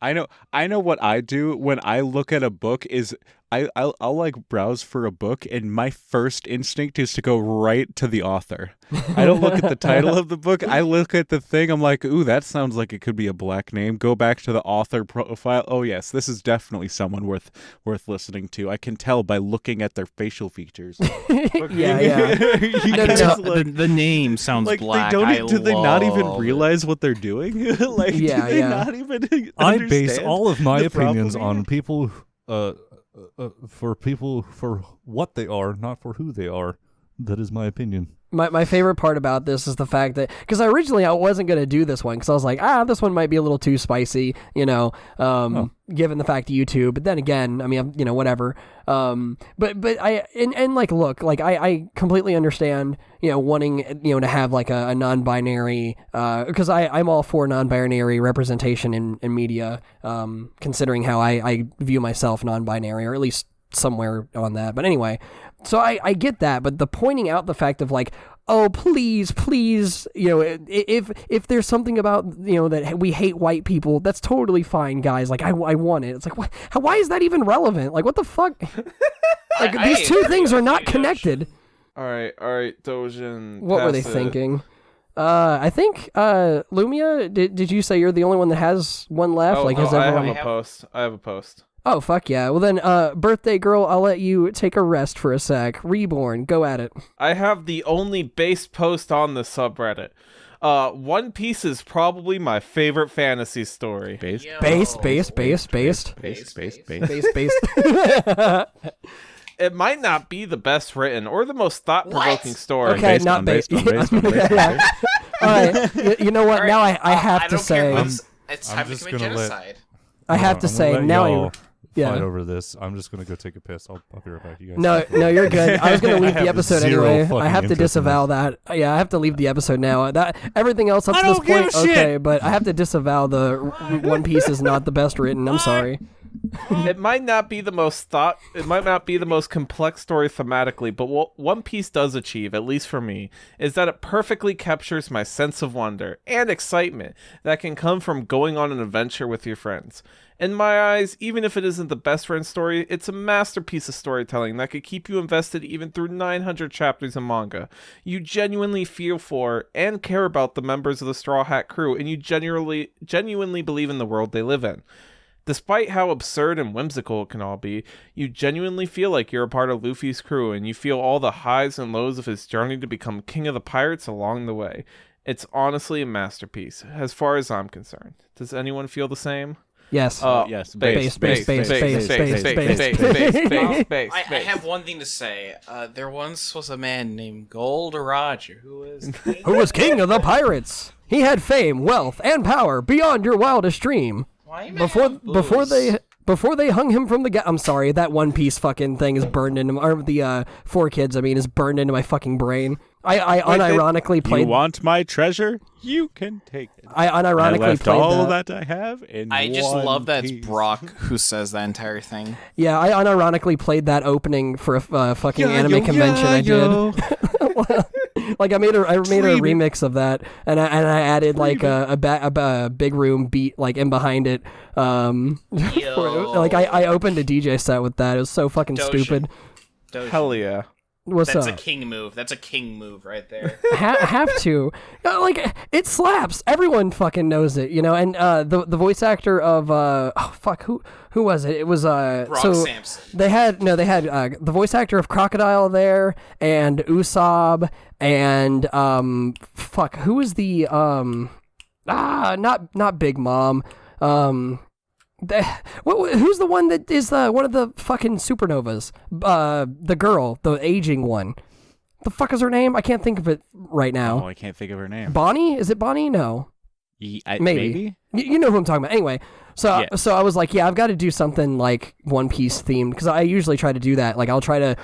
I know what I do when I look at a book is I'll like browse for a book and my first instinct is to go right to the author. I don't look at the title of the book. I look at the thing. I'm like, ooh, that sounds like it could be a black name. Go back to the author profile. Oh yes, this is definitely someone worth listening to. I can tell by looking at their facial features. Yeah. The name sounds like black. Do they not even realize what they're doing? Like, do they not even I base understand all of my the opinions problem on people, for what they are, not for who they are. That is my opinion. My favorite part about this is the fact that, because originally I wasn't going to do this one, because I was like, this one might be a little too spicy, given the fact of YouTube. But then again, I mean, whatever. But I I completely understand, wanting, to have like a non-binary, because I'm all for non-binary representation in media, considering how I view myself non-binary, or at least somewhere on that. But anyway, so I get that, but the pointing out the fact of like, oh, please, if there's something about, that we hate white people, that's totally fine, guys. Like, I want it. It's like, why is that even relevant? Like, what the fuck? Like, these two things are not connected. All right, Dojin. What were they thinking? I think, Lumia, did you say you're the only one that has one left? Has everyone... I have a post. Oh, fuck yeah. Well then, birthday girl, I'll let you take a rest for a sec. Reborn, go at it. I have the only base post on the subreddit. One Piece is probably my favorite fantasy story. Based. It might not be the best written or the most thought-provoking story. Okay, not based. All right, you know what? Right. Now I have to say... It's time to commit genocide. I have to say, now fight over this. I'm just gonna go take a piss. I'll be right back. You guys. No, you're good. I was gonna leave the episode zero anyway. fucking I have to interest in disavow that. Yeah, I have to leave the episode now. That everything else up to this point, okay, but I have to disavow the One Piece is not the best written. I'm sorry. It might not be the most complex story thematically, but what One Piece does achieve, at least for me, is that it perfectly captures my sense of wonder and excitement that can come from going on an adventure with your friends. In my eyes, even if it isn't the best written story, it's a masterpiece of storytelling that could keep you invested even through 900 chapters of manga. You genuinely feel for and care about the members of the Straw Hat crew, and you genuinely believe in the world they live in. Despite how absurd and whimsical it can all be, you genuinely feel like you're a part of Luffy's crew, and you feel all the highs and lows of his journey to become king of the pirates along the way. It's honestly a masterpiece, as far as I'm concerned. Does anyone feel the same? Yes. Yes. Base. I have one thing to say. There once was a man named Gold Roger who was king of the pirates. He had fame, wealth, and power beyond your wildest dream. Before they Before they hung him from the I'm sorry, that One Piece fucking thing is burned into or the 4Kids, I mean, is burned into my fucking brain. I unironically played. You want my treasure? You can take it. I unironically left played all that. that I have in I just one love that it's piece. Brock who says that entire thing. Yeah, I unironically played that opening for a fucking anime convention I did. Like I made a remix of that, and I added like a big room beat like in behind it. Like I opened a DJ set with that. It was so fucking stupid. Hell yeah. What's That's up? a king move. That's a king move right there. Have to. Like it slaps. Everyone fucking knows it, you know. And the voice actor of who was it? It was Brock Sampson. They had the voice actor of Crocodile there, and Usopp, and who was the not Big Mom, who's the one that is one of the fucking supernovas? The girl, the aging one. The fuck is her name? I can't think of it right now. Oh, I can't think of her name. Bonnie? Is it Bonnie? No. Maybe. You know who I'm talking about. Anyway, so Yeah. so I was like, yeah, I've got to do something like One Piece themed, because I usually try to do that. Like I'll try to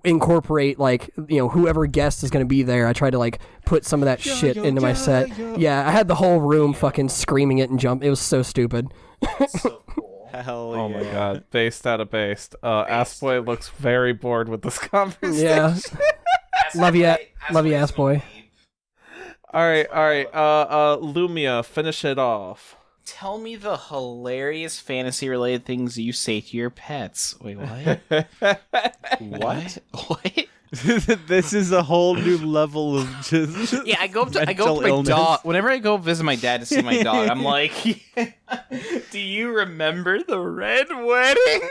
incorporate like whoever guest is going to be there. I try to like put some of that shit into my set. Yeah, I had the whole room fucking screaming it and jump. It was so stupid. So cool. Hell Oh my god. Based out of based. Assboy looks very bored with this conversation. Yeah. Love you, ass boy. Alright. Lumia, finish it off. Tell me the hilarious fantasy-related things you say to your pets. Wait, what? What? What? This is a whole new level of just Yeah, I go up to my illness. dog. Whenever I go visit my dad to see my dog, I'm like, do you remember the Red Wedding?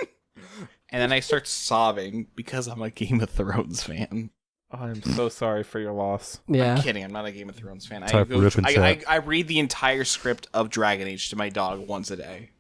And then I start sobbing because I'm a Game of Thrones fan. I'm so sorry for your loss. Yeah. I'm kidding. I'm not a Game of Thrones fan. Type rip and chat. I read the entire script of Dragon Age to my dog once a day.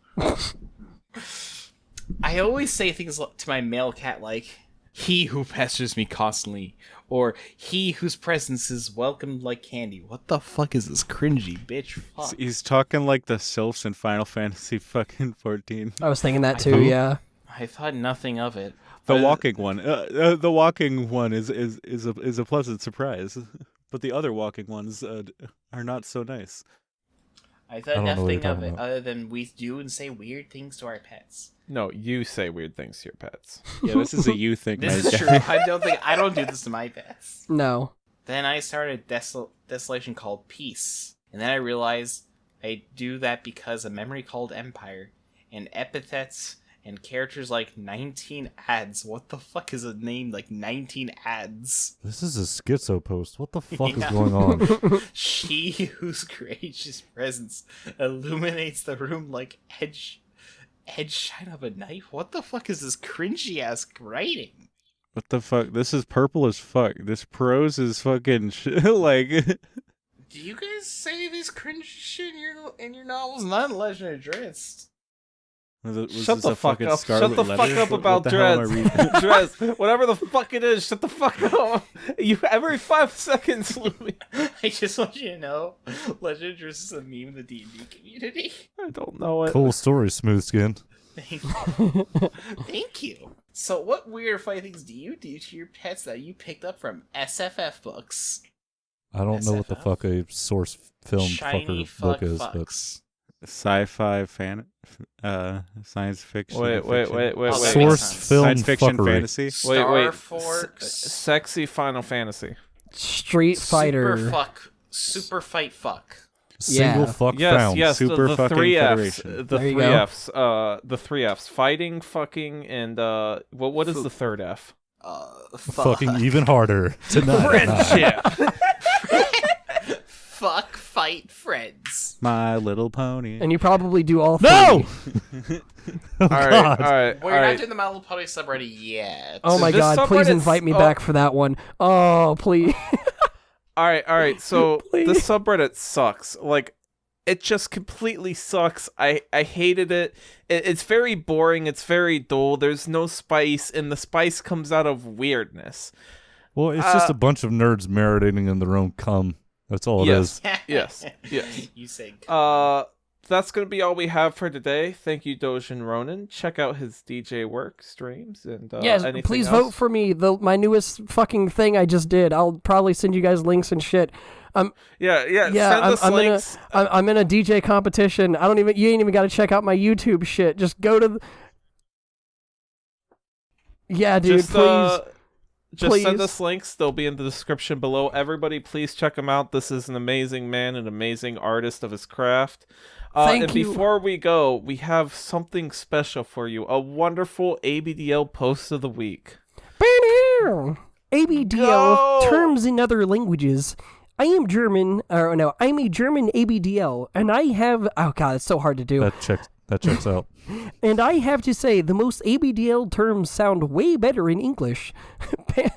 I always say things to my male cat like, "He who pesters me constantly," or "He whose presence is welcomed like candy." What the fuck is this cringy bitch? Fuck. He's talking like the sylphs in Final Fantasy fucking 14. I was thinking that too. Yeah. I thought nothing of it. The walking one. The walking one is a pleasant surprise, but the other walking ones are not so nice. I I thought don't know what you're nothing of talking it, about. other than we do and say weird things to our pets. No, you say weird things to your pets. Yeah, this is a you thing. This my is true. guy. I don't do this to my pets. No. Then I started Desolation called Peace, and then I realized I do that because a memory called Empire, and epithets and characters like 19 ads. What the fuck is a name like 19 ads? This is a schizo post. What the fuck is Yeah. going on? She whose gracious presence illuminates the room like edge shine of a knife. What the fuck is this cringy ass writing? What the fuck? This is purple as fuck. This prose is fucking like. Do you guys say this cringe shit in your novels? Not in Legend of Drizzt. Shut the fuck up. Shut the fuck up about Drizzt. Drizzt. Whatever the fuck it is, shut the fuck up. You every 5 seconds, Louis. I just want you to know, Legend of Drizzt is a meme in the D&D community. I don't know it. Cool story, Smooth Skin. Thank you. Thank you. So what weird funny things do you do to your pets that you picked up from SFF books? I don't know what the SFF? fuck a source film Shiny fucker book fuck is, fucks. Sci-fi science fiction. Wait. Oh, that but makes source sense. film Science fiction fuckery. fantasy. Wait. Forks. Sexy Final Fantasy. Street Fighter. Super fight fuck. Single Yeah. fuck Yes, found. yes. Super the fucking 3 Fs. Federation. The There you 3 go. Fs. The 3 Fs. Fighting, fucking, and what is the third F? Fuck. Fucking even harder tonight. Friendship. Fuck fight friends. My Little Pony. And you probably do all three. No! All right. Well, you're not doing the My Little Pony subreddit yet. Oh my This god, please subreddit's- invite me oh. back for that one. Oh, please. All right. So Please. the subreddit sucks. Like, it just completely sucks. I hated it. It's very boring. It's very dull. There's no spice, and the spice comes out of weirdness. Well, it's just a bunch of nerds marinating in their own cum. That's all it is. Yes. Yes. You say that's going to be all we have for today. Thank you, Dojin Ronin. Check out his DJ work streams and yes, anything please else. vote for me. My newest fucking thing I just did. I'll probably send you guys links and shit. Yeah. Send us I'm links. I'm in a DJ competition. You ain't even got to check out my YouTube shit. Just go to. Yeah, dude, please. Just send us links. They'll be in the description below. Everybody, please check him out. This is an amazing man, an amazing artist of his craft. Thank you. Before we go, we have something special for you. A wonderful ABDL post of the week. ABDL, Go! terms in other languages. I'm a German ABDL, and I have... Oh, God, it's so hard to do. That checks out. And I have to say, the most ABDL terms sound way better in English. Pant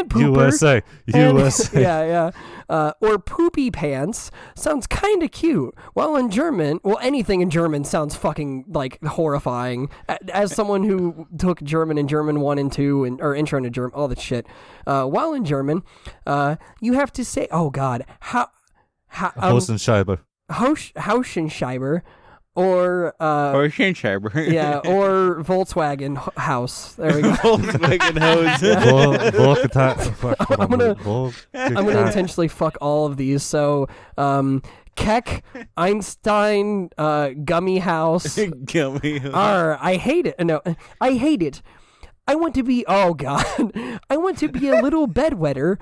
pooper. USA. Yeah. Or poopy pants sounds kind of cute. While in German, anything in German sounds fucking, like, horrifying. As someone who took German in German 1 and 2, or intro to German, all that shit. While in German, you have to say, oh, God, Hosenscheibe. Hauschenscheiber, or Hauschenscheiber. yeah, or Volkswagen house. There we go. Volkswagen hose. I'm gonna intentionally fuck all of these. So, Keck, Einstein, Gummy House. Gummy house. I hate it. No, I hate it. I want to be. Oh God, I want to be a little bedwetter.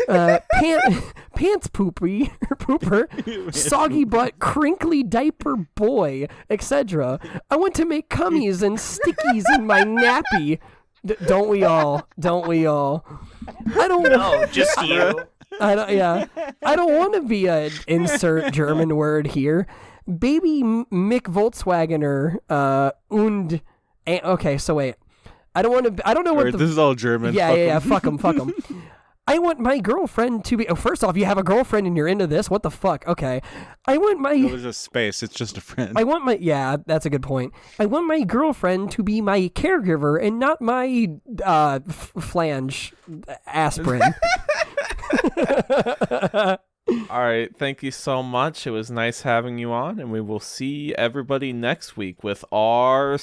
Pants pooper, soggy butt, crinkly diaper boy, etc. I want to make cummies and stickies in my nappy. Don't we all? I don't. No, just you. I don't want to be a insert German word here. Baby Mick Volkswagener und. Okay, so wait. I don't want to. I don't know what. This is all German. Yeah. Fuck them. I want my girlfriend to be. Oh, first off, you have a girlfriend and you're into this. What the fuck? Okay. I want my. No, there's a space. It's just a friend. I want my. Yeah, that's a good point. I want my girlfriend to be my caregiver and not my flange aspirin. All right, thank you so much. It was nice having you on, and we will see everybody next week with r/.